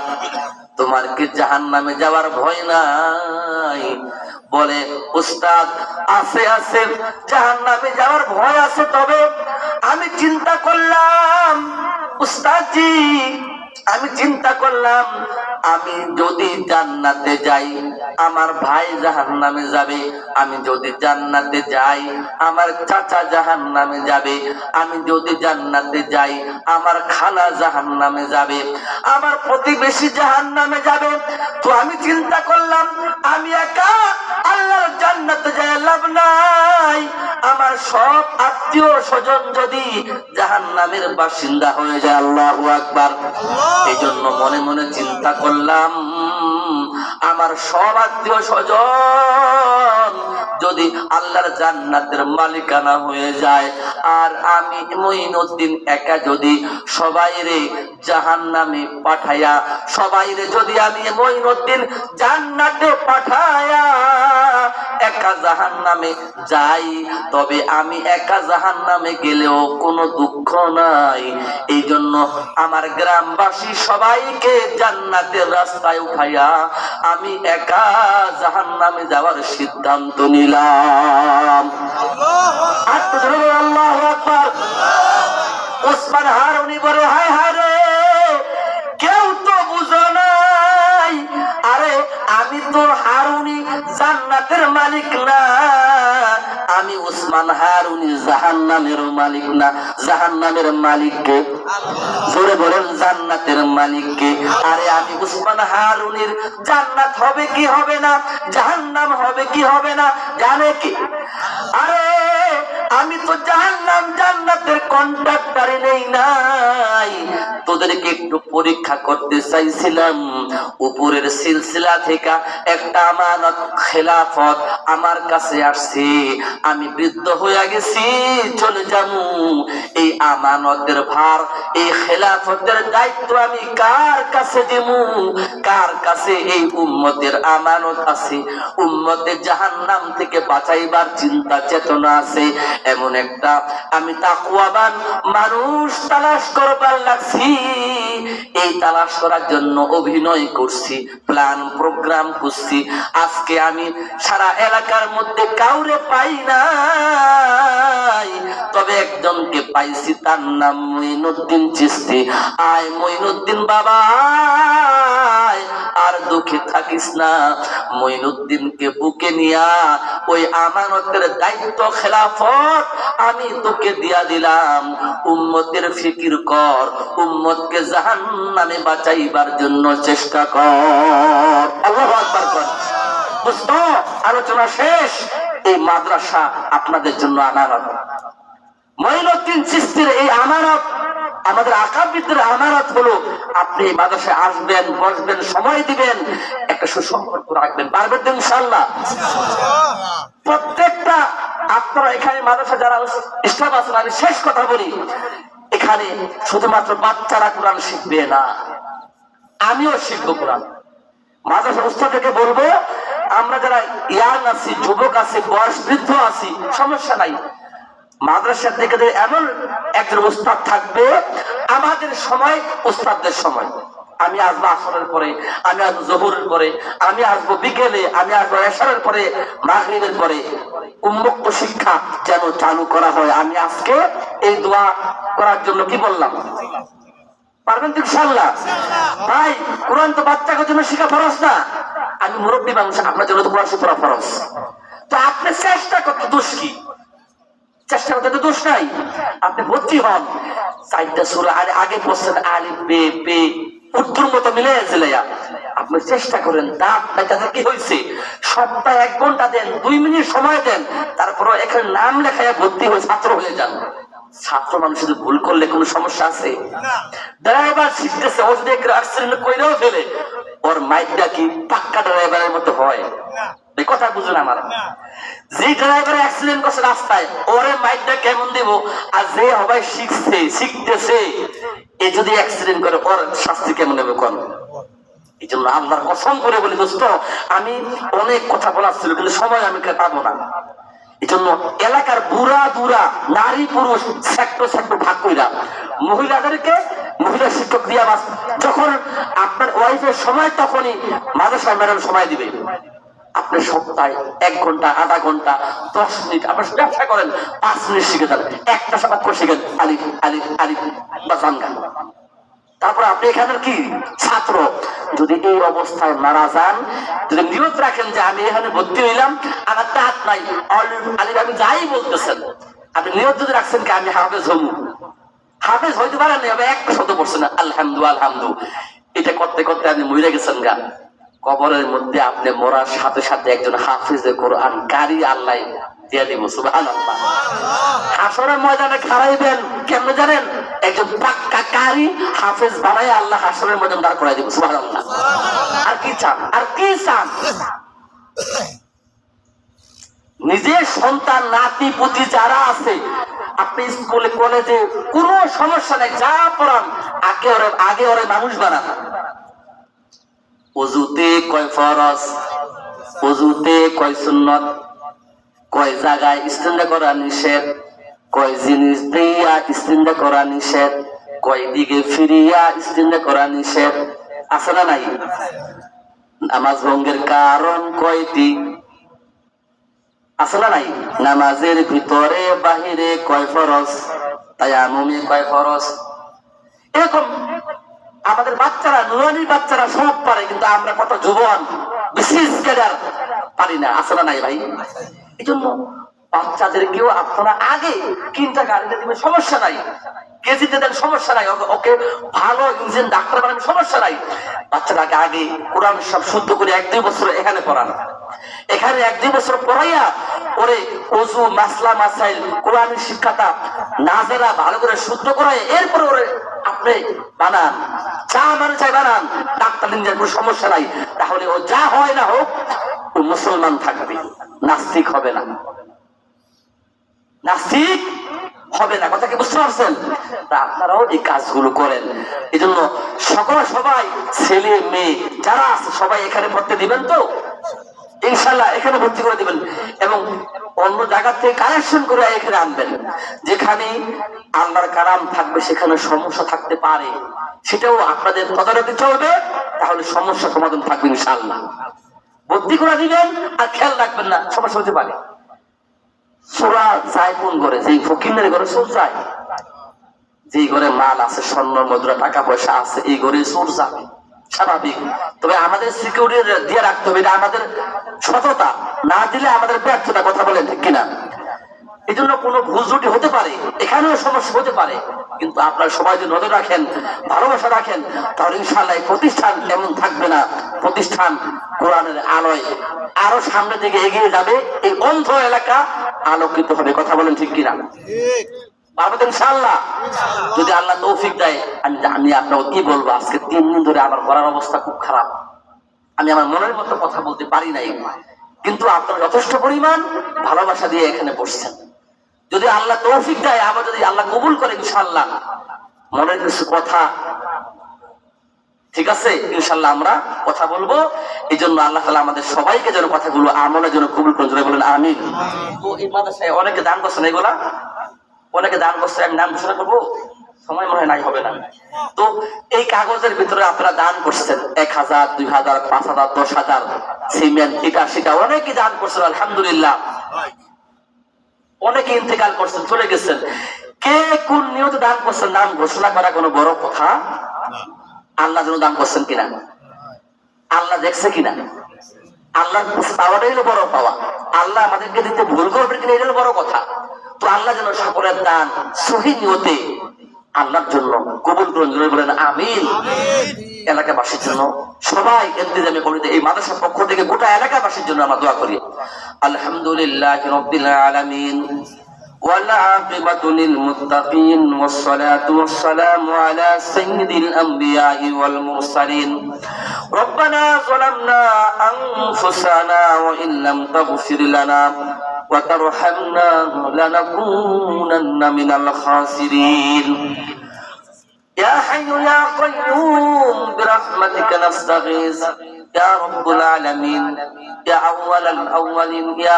তোমার কি জাহান্নামে যাওয়ার ভয় নাই? বলে উস্তাদ আছে আছে, জাহান্নামে যাওয়ার ভয় আছে, তবে আমি চিন্তা করলাম উস্তাদজি, আমি চিন্তা করলাম আমি যদি জান্নাতে যাই আমার ভাই জাহান্নামে যাবে, আমি যদি জান্নাতে যাই আমার চাচা জাহান্নামে যাবে, আমি যদি জান্নাতে যাই আমার খালা জাহান্নামে যাবে, আমার প্রতিবেশী জাহান্নামে যাবে। তো আমি চিন্তা করলাম আমি একা আল্লাহর জান্নাতে যাই লাভ নাই, আমার সব আত্মীয় স্বজন যদি জাহান্নামের বাসিন্দা হয়ে যায়। আল্লাহু আকবার। এই জন্য মনে মনে চিন্তা করলাম আমার সব আত্মীয় স্বজন যদি আল্লাহর জান্নাতের মালিকানা হয়ে যায়, আর আমি মঈনুদ্দিন একা যদি সবাইরে জাহান্নামে পাঠায়া, সবাইরে যদি আমি মঈনুদ্দিন জান্নাতে পাঠায়া একা জাহান্নামে যাই, তবে আমি একা জাহান্নামে গেলেও কোনো দুঃখ নাই। এই জন্য আমার গ্রামবাসী সবাইকে জান্নাতের রাস্তায় উঠাইয়া আমি একা জাহান্নামে যাওয়ার সিদ্ধান্ত নিলাম। আল্লাহু আকবার। ওসমান হারুনি বলে হায় হায় রে, কেউ তো বুঝো নাই, আরে আমি তো হারুনি জান্নাতের মালিক না, আমি ওসমান হারুনি জাহান্নামের মালিক না। জাহান্নামের মালিক কে? জোরে বলেন, জান্নাতের মালিক কে? আরে আমি ওসমান হারুনির জান্নাত হবে কি হবে না, জাহান্নাম হবে কি হবে না জানে কি? আরে আমি তো জাহান্নাম জান্নাতের কন্ট্রাক্টরে নেই নাই, তোদেরকে একটু পরীক্ষা করতে চাইছিলাম। উপরের সিলসিলা থেকে একটা আমানত খেলাফত আমার কাছে আসছে, আমি বৃদ্ধ হয়ে গেছি, চলে যাবো। এই আমানতের ভার, এই খেলাফতের দায়িত্ব আমি কার কাছে দেব? কার কাছে এই উম্মতের আমানত আছে? উম্মতের জাহান্নাম থেকে বাঁচাইবার চিন্তা চেতনা আছে, এমন একটা আমি তাকওয়াবান মানুষ তালাশ করবার লাগছি। এই তালাশ করার জন্য অভিনয় করছি, প্ল্যান প্রোগ্রাম করছি। আজকে আমি সারা এলাকার মধ্যে কাউরে পাই নাই, তবে একজনকে পাইছি, তার নাম মঈনুদ্দিন চিশতি। আয় মঈনুদ্দিন বাবা, আর দুঃখে থাকিস না। মঈনুদ্দিনকে বুকে নিয়া ওই আমানতের দায়িত্ব খেলাফত আমি তোকে দিয়া দিলাম। উম্মতের ফিকির কর, উম্মতকে জাহান্নামে বাঁচাইবার জন্য চেষ্টা কর। আল্লাহু আকবার কর। দোস্ত, আলোচনা শেষ। এই মাদ্রাসা আপনাদের জন্য আমানত। মঈনুদ্দিন চিশতির এই আমানত, আমাদের আকাবিদের আমানত হলো আপনি এই মাদ্রাসায় আসবেন, বসবেন, সময় দিবেন, একটা সুসম্পর্ক রাখবেন। পারবেন তো ইনশাআল্লাহ? প্রত্যেকটা আপনারা এখানে মাদ্রাসা যারা স্টাফ আছেন, আমি শেষ কথা বলি, এখানে শুধুমাত্র বাচ্চারা কোরআন শিখবে না, আমিও শিখবো কোরআন। মাদ্রাসা উস্তাদকে বলবো, আমরা যারা ইয়াং আছি, যুবক আছি, বয়স বৃদ্ধ আছি, সমস্যা নাই, মাদ্রাসার থেকে এমন একজন উস্তাদ থাকবে আমাদের সময় উস্তাদদের সময়। আমি আসবো আসরের পরে, আমি আসবো জোহরের পরে, আমি আসবো বিকেলে, আমি আসবো এশারের পরে, মাগরিবের পরে। উন্মুক্ত শিক্ষা যেন চালু করা হয়। আমি আজকে এই দোয়া করার জন্য কি বললাম? পারবেন তো ইনশাআল্লাহ? ভাই, কোরআন তো বাচ্চাদের জন্য শিখা ফরজ না। আমি মুরব্বী মানুষ, আপনার জন্য তো কোরআন শিখা ফরজ। তো আপনি চেষ্টা করতে দোষ কি? চেষ্টা করতে তো দোষ নাই। আপনি ভর্তি হন, 4টা সূরা আগে পড়ছেন, আলিফ বে বে উত্তর মতো মিলে জিলাইয়া আপনি চেষ্টা করেন। দাঁত বেঁচাতে কি হয়েছে, সপ্তাহে 1 ঘন্টা দেন, 2 মিনিট সময় দেন, তারপর এখানে নাম লেখাইয়া ভর্তি হয়ে ছাত্র হয়ে যান। ছাত্র মানুষ শুধু ভুল করলে কোনো সমস্যা আছে? ড্রাইভার শিখতেছে, ও যদি অ্যাক্সিডেন্ট কইরাও ফেলে, ওর মাইকটা কি পাক্কা ড্রাইভারের মতো হয়? এই কথা বুঝুন আমার। যে ড্রাইভার অ্যাক্সিডেন্ট করছে রাস্তায়, ওরে মাইকটা কেমন দেব? আর যে সবাই শিখতেছে, এ যদি অ্যাক্সিডেন্ট করে, ওর শাস্তি কেমন নেবে কোন? এই জন্য আল্লাহর কসম করে বলি দোস্ত, আমি অনেক কথা বলার ছিল, কিন্তু সময় আমি পাবো না। এই জন্য এলাকার বুড়া দুরা, নারী পুরুষ সেক্টর ভাগ কইরা মহিলাদেরকে মহিলা শিক্ষক দিয়া যখন আপনার ওয়াইফের সময় তখনই মাদ্রাসায় ম্যাডাম সময় দিবে। আপনি সপ্তাহে 1 ঘন্টা, আধা ঘন্টা, 10 মিনিট আপনার ব্যবসা করেন, 5 মিনিট শিখে যান, একটা সাবাত করে শিখেন আলিফ আলিফ আলিফ বা জানগান। তারপর আপনি এখানের কি ছাত্র, যদি এই অবস্থায় মারা যান, যদি নিয়ত রাখেন যে আমি এখানে ভর্তি হইলাম, আমার তাহাত নাই, আলিফ আমি যাই বলতেছেন, আপনি নিয়ত যদি রাখছেন কি আমি হাফেজ হবো, হাফেজ হইতে পারেন না, একটা শব্দ পড়ছেন না আলহামদু আলহামদু, এটা করতে করতে আপনি মরে গেছেন গা, কবরের মধ্যে আপনি মরার সাথে সাথে একজন হাফিজে কোরআন কারি আল্লাহ দিয়ে দিব। সুবহানাল্লাহ। হাসরের ময়দানে খাড়াইবেন কেমনে জানেন? একজন পাক্কা কারি হাফেজ বানায় আল্লাহ হাসরের ময়দানে দাঁড় করাই দিব। সুবহানাল্লাহ। আর কি চান? আর কি চান? নিজের সন্তান নাতি পুতি যারা আছে, আপনি স্কুলে কলেজে কোনো সমস্যা নেই, যা পড়ান আগে ওরে মানুষ বানান। ওযুতে কয় ফরজ, ওযুতে কয় সুন্নত, কয় জায়গায় ইস্তেঞ্জা করা নিষেধ, কয় জিনিস দিয়া ইস্তেঞ্জা করা নিষেধ, কয় দিকে ফিরিয়া ইস্তেঞ্জা করা নিষেধ, আছে না নাই? নামাজ ভঙ্গের কারণ কয়টি, আছে না নাই? নামাজের ভিতরে বাহিরে কয় ফরজ, তায়াম্মুমে কয় ফরজ। এরকম আমাদের বাচ্চারা, নুরানি বাচ্চারা সব পারে, কিন্তু আমরা কত যুবন বিশেষ ক্যাডার পারি না, আছে না নাই ভাই? এই জন্য বাচ্চাদেরকেও আপনারা আগে কিনটা গাড়িতে দিবেন, সমস্যা নাই, কেজিতে দেন, সমস্যা নাই, ওকে ভালো ইঞ্জিন ডাক্তার বানাবেন, সমস্যা নাই। বাচ্চাটাকে আগে কোরআন সব শুদ্ধ করে 1-2 বছর এখানে পড়ান, এখানে 1-2 বছর পড়াইয়া ওরে ওযু মাসলা মাসাইল কোরআনের শিক্ষাটা নাজেরা ভালো করে শুদ্ধ করায়, এরপর ওরে আপনি বানান, যা মানে চাই বানান, ডাক্তার ইঞ্জিনিয়ার কোনো সমস্যা নাই। তাহলে ও যা হয় না হোক, ও মুসলমান থাকবে, নাস্তিক হবে না, নাস্তিক হবে না। কথা কি বুঝতে পারছেন? তা আপনারাও এই কাজগুলো করেন। এই জন্য সবাই ছেলে মেয়ে যারা আছে সবাই এখানে পড়তে দিবেন তো ইনশাল্লাহ, এখানে ভর্তি করে দিবেন, এবং অন্য জায়গা থেকে কালেকশন করে এখানে আনবেন। যেখানে আল্লাহর কালাম থাকবে সেখানে সমস্যা থাকতে পারে, সেটাও আপনাদের তদারকি চলবে, তাহলে সমস্যা সমাধান থাকবে ইনশাল্লাহ। ভর্তি করে দিবেন আর খেয়াল রাখবেন না, সমস্যা হতে পারে। সূরা যায় কোন ঘরে? যে ফকিরের ঘরে চোর যায়, যে ঘরে মাল আছে, স্বর্ণ মুদ্রা টাকা পয়সা আছে, এই ঘরে চোর যাবে, স্বাভাবিক। তবে আমাদের সিকিউরিটি দিয়ে রাখতে হবে, এটা আমাদের সততা, না দিলে আমাদের ব্যর্থতা। কথা বলেন ঠিক কিনা? এই জন্য কোনো ভুল ত্রুটি হতে পারে, এখানেও সমস্যা হতে পারে, কিন্তু আপনারা সবাই যদি নজর রাখেন, ভালোবাসা রাখেন, তাহলে ইনশাআল্লাহ প্রতিষ্ঠান এমন থাকবে না, প্রতিষ্ঠান কোরআনের আলোয় আরো সামনের দিকে এগিয়ে যাবে, এই অন্ধ এলাকা আলোকিত হবে। কথা বলেন ঠিক কিনা? পারবেন ইনশাআল্লাহ, যদি আল্লাহ তৌফিক দেয়। আমি আপনাকে কি বলবো, আজকে 3 দিন ধরে আমার গলার অবস্থা খুব খারাপ, আমি আমার মনের মতো কথা বলতে পারি নাই, কিন্তু আপনারা যথেষ্ট পরিমাণ ভালোবাসা দিয়ে এখানে বসছেন। যদি আল্লাহ তৌফিক দেয়, আবার যদি আল্লাহ কবুল করে, ইনশাআল্লাহ মনের কিছু কথা, ঠিক আছে, ইনশাআল্লাহ আমরা কথা বলবো। এই জন্য আল্লাহ তাআলা আমাদের সবাইকে যেন কথাগুলো আমলের জন্য কবুল করেন, জোরে বলেন আমিন। তো এই মাদ্রাসায় অনেকে দান করছেন, এগুলা অনেকে দান করছে, আমি নাম ঘোষণা করবো, সময় মনে হয় নাই, হবে না। তো এই কাগজের ভিতরে আপনারা দান করছেন 1000, 2000, 5000, 10,000, সিমেন্ট, এটা সেটা অনেকে দান করছেন, আলহামদুলিল্লাহ। অনেকে ইন্তেকাল করছেন, চলে গেছেন। কে কোন নিয়তে দান করছেন, নাম ঘোষণা করা কোনো বড় কথা? আল্লাহ যেন দান করছেন কিনা, আল্লাহ দেখছে কিনা, আল্লাহ পাওয়াটাই হলো বড় পাওয়া। আল্লাহ আমাদেরকে দিতে ভুল করবেন কিনা, এটা হলো বড় কথা। তো আল্লাহ যেন সকলের দান সহি নিয়তে আল্লাহর জন্য কবুল করুন, জোরে বলেন আমিন। এলাকাবাসীর জন্য সবাই ইন্তজামে করে, এই মাদ্রাসার পক্ষ থেকে গোটা এলাকাবাসীর জন্য আমরা দোয়া করি। আলহামদুলিল্লাহি রাব্বিল আলামিন ওয়াল আকিবাতু লিল মুত্তাকিন ওয়াস সালাতু ওয়াস সালামু আলা সাইয়্যিদিল আমবিয়াই ওয়াল মুরসালিন। রব্বানা যালামনা আনফুসানা ওয়া ইন লাম তাগফির লানা ওয়া তারহামনা লানাকুনান্না মিনাল খাসিরিন। يا حي يا قيوم برحمتك نستغيث يا رب العالمين يا أول الأولين يا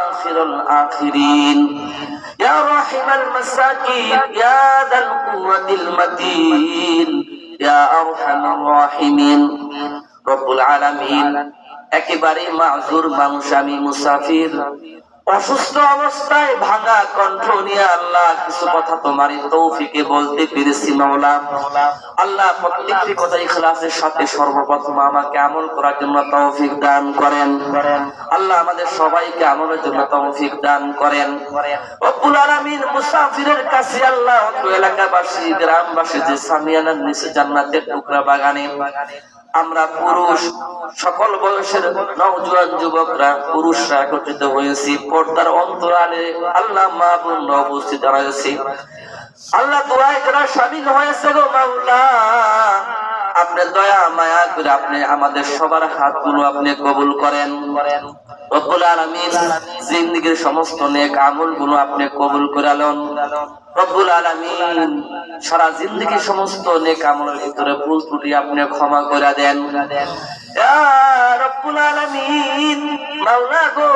آخر الآخرين ইয়া রাহিমাল মাসাকিন ইয়া যাল কুওয়াতিল মাতিন ইয়া আরহামার রাহিমিন। রব্বুল আলামিন, একেবারে মাযুর মানুষ আমি, মুসাফির, অসুস্থ অবস্থায় ভাঙা কণ্ঠ নিয়ে আল্লাহ কিছু কথা তোমারই তৌফিকে বলতে পেরেছি মাওলা। আল্লাহ প্রত্যেকটি কথা ইখলাসের সাথে সর্বপ্রথম আমাকে আমল করার জন্য তৌফিক দান করেন। আল্লাহ আমাদের সবাইকে আমলের জন্য তৌফিক দান করেন। রব্বুল আলামিন, মুসাফিরের কাছে আল্লাহ এলাকাবাসী, গ্রামবাসী যে সামিয়ানার নিচে জান্নাতের টুকরা বাগানে আমরা পুরুষ সকল বয়সের নওজোয়ান যুবকরা, পুরুষরা একত্রিত হয়েছি। পর্দার অন্তরালে আল্লাহ মা বোন উপস্থিত রয়েছে। আল্লাহ দোয়ায় যারা শামিল হয়েছে গো মাওলা, আপনি দয়া মায়া করে আপনি আমাদের সবার হাতগুলো আপনি কবুল করেন। রব্বুল আলামিন, জিন্দেগীর সমস্ত নেক আমলগুলো আপনি কবুল করে লন। রব্বুল আলামিন, সারা জিন্দেগীর সমস্ত নেক আমলের ভিতরে ভুল ত্রুটি আপনি ক্ষমা করে দেন। ইয়া রব্বুল আলামিন, মাওলা গো,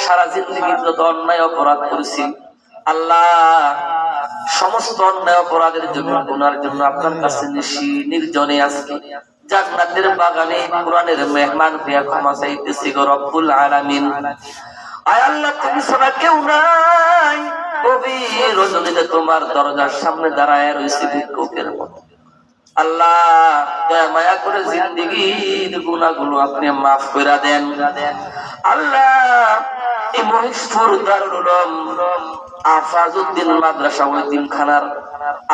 সারা জিন্দেগীর যত অন্যায় অপরাধ করেছি আল্লাহ, সমস্ত অন্যায় অপরাধের জন্য, গুনার জন্য আপনার কাছে নির্জনে আজকে জান্নাতের বাগানে কোরআনের মেহমান হইয়া ক্ষমা চাইতেছি গো রব্বুল আলামিন। আয় আল্লাহ, তুমি ছাড়া কেউ নাই। গভীর রজনীতে তোমার দরজার সামনে দাঁড়ায় রয়েছে ভিক্ষুকের মতো। আল্লাহ, দয়া মায়া করে জিন্দেগীর গুনাহগুলো আপনি মাফ করে দেন। আল্লাহ, এই মহিষপুর দারুল উলুম আফাজউদ্দিন মাদ্রাসা ও এতিমখানার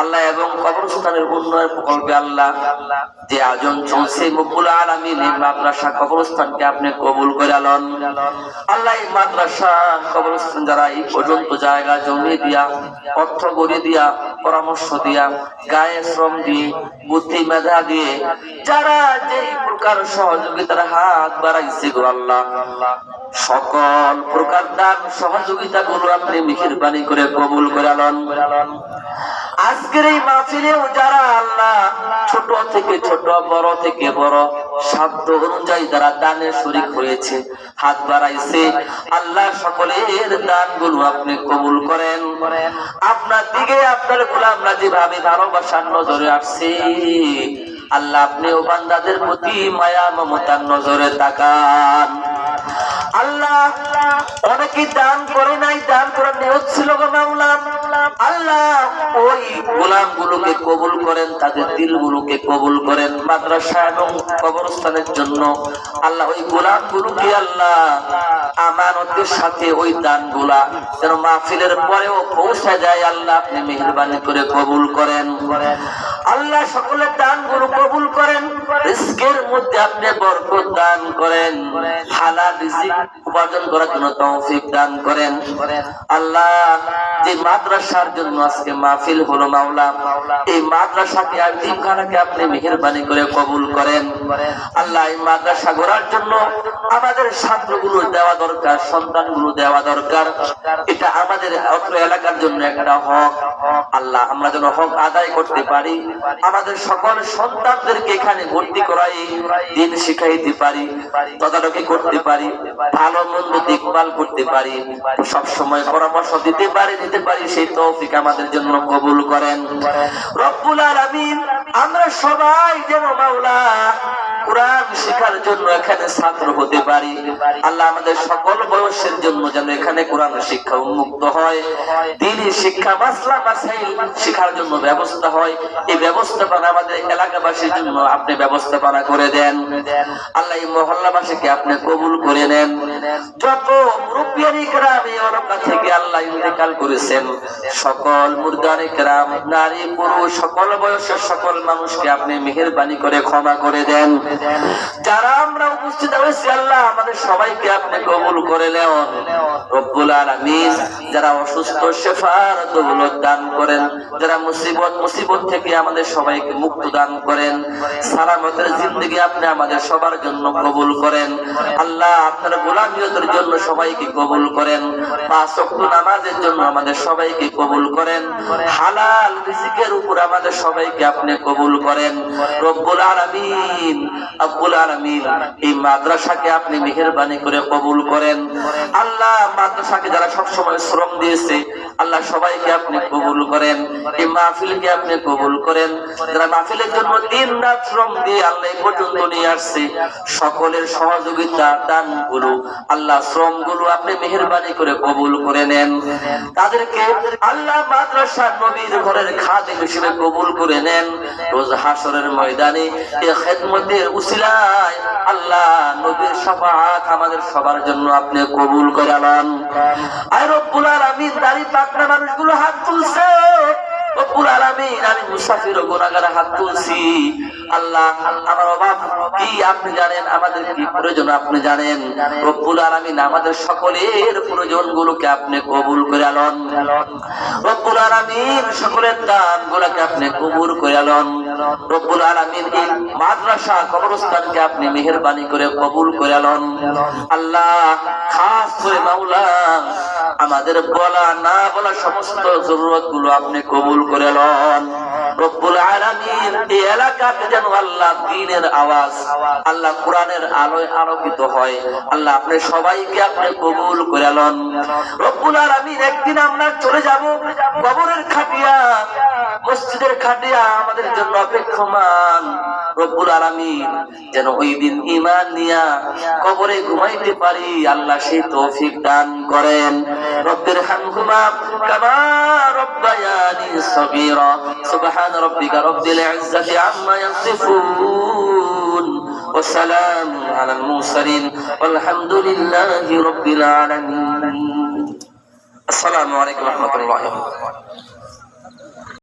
আল্লাহ এবং কবরস্থানের উন্নয়ন প্রকল্পে আল্লাহ যে আয়োজন চলছে, রব্বুল আলামিন, এই মাদ্রাসা কবরস্থানকে আপনি কবুল করে লন। আল্লাহ, এই মাদ্রাসা কবরস্থান যারা এই পর্যন্ত জায়গা জমি দিয়া, অর্থ গড়ি দিয়া, পরামর্শ দিয়া, গায়ে শ্রম দিয়ে, বুদ্ধি মেধা দিয়ে যারা যে প্রকার সহযোগিতার হাত বাড়াইছে গো আল্লাহ, সকল প্রকার দান সহযোগিতা গুলো আপনি মেহেরবানি করে কবুল করে লন। আজকের এই মাহফিলেও যারা আল্লাহ ছোট থেকে ছোট, বড় থেকে বড়, সাধ্য অনুযায়ী যারা দানে শরীক হয়েছে, হাত বাড়াইছে, আল্লাহ সকলের দান গুলো আপনি কবুল করেন। আপনার দিকে আপনার গোলামরা যেভাবে ভালোবাসার নজরে আসছে আল্লাহ, আপনি ও বান্দাদের প্রতি মায়া মমতার নজরে তাকান। আল্লাহ, অনেকে দান করে নাই, দান করার নিয়ত ছিল গো মাওলা। আল্লাহ, ওই গোলামগুলোকে কবুল করেন, তাদের দিলগুলোকে কবুল করেন। মাদ্রাসা এবং কবরস্থানের জন্য আল্লাহ ওই গোলামগুলোকে আল্লাহ আমানতের সাথে ওই দানগুলা যেন মাহফিলের পরেও পৌঁছে যায় আল্লাহ আপনি মেহেরবানি করে কবুল করেন। আল্লাহ, সকলের দানগুলো কবুল করেন। রিজকের মধ্যে আপনি বরকত দান করেন, হালাল রিজিক উপার্জন করার জন্য তৌফিক দান করেন। আল্লাহ, যে মাদ্রাসার জন্য আজকে মাহফিল হলো মাওলা, এই মাদ্রাসাকে আর এতিমখানাকে আপনি মেহেরবানি করে কবুল করেন। আল্লাহ, এই মাদ্রাসা গড়ার জন্য আমাদের ছাত্রগুলো দেওয়া দরকার, সন্তানগুলো দেওয়া দরকার। এটা আমাদের অত্র এলাকার জন্য একটা হক। আল্লাহ, আমরা যেন হক আদায় করতে পারি, আমাদের সকল সন্তানদেরকে এখানে ভর্তি করাই, দিন শিখাইতে পারি, তদারকি করতে পারি, ভালো মন্দ দেখভাল করতে পারি, সব সময় পরামর্শ দিতে পারি, সেই তৌফিক আমাদের জন্য কবুল করেন রব্বুল আলামিন। আমরা সবাই যেন মাওলা কোরআন শেখার জন্য এখানে ছাত্র হতে পারি। আল্লাহ, আমাদের সকল বয়সের জন্য যেন এখানে কোরআন শিক্ষা উন্মুক্ত হয়, দ্বীনি শিক্ষা মাসলা মাসাইল শেখার জন্য ব্যবস্থা হয়। এই ব্যবস্থাপনা আমাদের এলাকাবাসীর জন্য আপনি ব্যবস্থাপনা করে দেন। আল্লাহ, এই মহল্লাবাসীকে আপনি কবুল করে নেন। যত মুরব্বিয়ানি কেরাম এই এলাকা থেকে আল্লাহ ইন্তেকাল করেছেন, সকল মুরগানি কেরাম, নারী পুরুষ, সকল বয়সের সকল মানুষকে আপনি মেহেরবানি করে ক্ষমা করে দেন। যারা আমরা উপস্থিত হয়েছি আল্লাহ, আমাদের সবাইকে আপনি কবুল করে নেন রব্বুল আলামিন। যারা অসুস্থ, শেফার দৌলত দান করেন। যারা মুসিবত থেকে আমাদের সবাইকে মুক্ত দান করেন। সালামতের জিন্দেগি আপনি আমাদের সবার জন্য কবুল করেন। আল্লাহ, আপনার গোলামিয়তের জন্য সবাইকে কবুল করেন। 5 ওয়াক্ত নামাজের জন্য আমাদের সবাইকে কবুল করেন। হালাল রিজিকের উপর আমাদের সবাইকে আপনি কবুল করেন রব্বুল আলামিন। রব্বুল আলামিন এই মাদ্রাসাকে আপনি মেহেরবানি করে কবুল করেন। আল্লাহ মাদ্রাসাকে যারা সব সময় শ্রম দিয়েছে আল্লাহ সবাইকে আপনি কবুল করেন। এই মাহফিলকে আপনি কবুল করেন। যারা মাহফিলের জন্য দিন রাত শ্রম দিয়ে আল্লাহ এই পর্যন্ত নিয়ে আসছে সকলের সহযোগিতা দানগুলো আল্লাহ শ্রমগুলো আপনি মেহেরবানি করে কবুল করে নেন। তাদেরকে আল্লাহ মাদ্রাসার নবীর ঘরের খাদেম হিসেবে কবুল করে নেন। রোজ হাসরের ময়দানে এই খেদমতের উসিলায় আল্লাহ নবীর শাফাআত আমাদের সবার জন্য আপনি কবুল করে নেন। আয় রব্বুল আলামিন দাড়ি পাকনা মানুষগুলো হাত তুলছে। রব্বুল আলামিন আমি মুসাফির ও গুনাহগার হাত তুলছি। আল্লাহ আমার অভাব কি আপনি জানেন, আমাদের কি প্রয়োজন আপনি জানেন। রব্বুল আলামিন আমাদের সকলের প্রয়োজনগুলোকে আপনি কবুল করে নেন। রব্বুল আলামিন সকলের দানগুলোকে আপনি কবুল করে নেন। রব্বুল আলামিন এই মাদ্রাসা কবরস্থানকে আপনি মেহেরবানি করে কবুল করে নেন। আল্লাহ খাস করে মাওলা আমাদের বলা না বলা সমস্ত জরুরতগুলো আপনি কবুল করে নেন। রব্বুল আলামিন এই এলাকাতে যেন আল্লাহ দ্বীনের আওয়াজ আল্লাহ কোরআনের আলোয় আলোকিত হয়। আল্লাহ আপনি সবাইকে আপনি কবুল করে নেন। রব্বুল আলামিন একদিন আমরা চলে যাব কবরের খাটিয়া, মসজিদের খাটিয়া আমাদের জন্য অপেক্ষমান। রব্বুল আলামিন যেন ওই দিন ঈমান নিয়া কবরে ঘুমাইতে পারি আল্লাহ সেই তৌফিক দান করেন। রব্বির হামহুমা কামা রব্বায়ানি সগীরা। সুবহান রাব্বিকা রব্বিল ইজ্জাতি আম্মা ইয়াসিফুন ওয়া সালামুন আলাল মুরসালিন ওয়ালহামদুলিল্লাহি রাব্বিল আলামিন। আসসালামু আলাইকুম ওয়া রাহমাতুল্লাহি ওয়া বারাকাতুহু।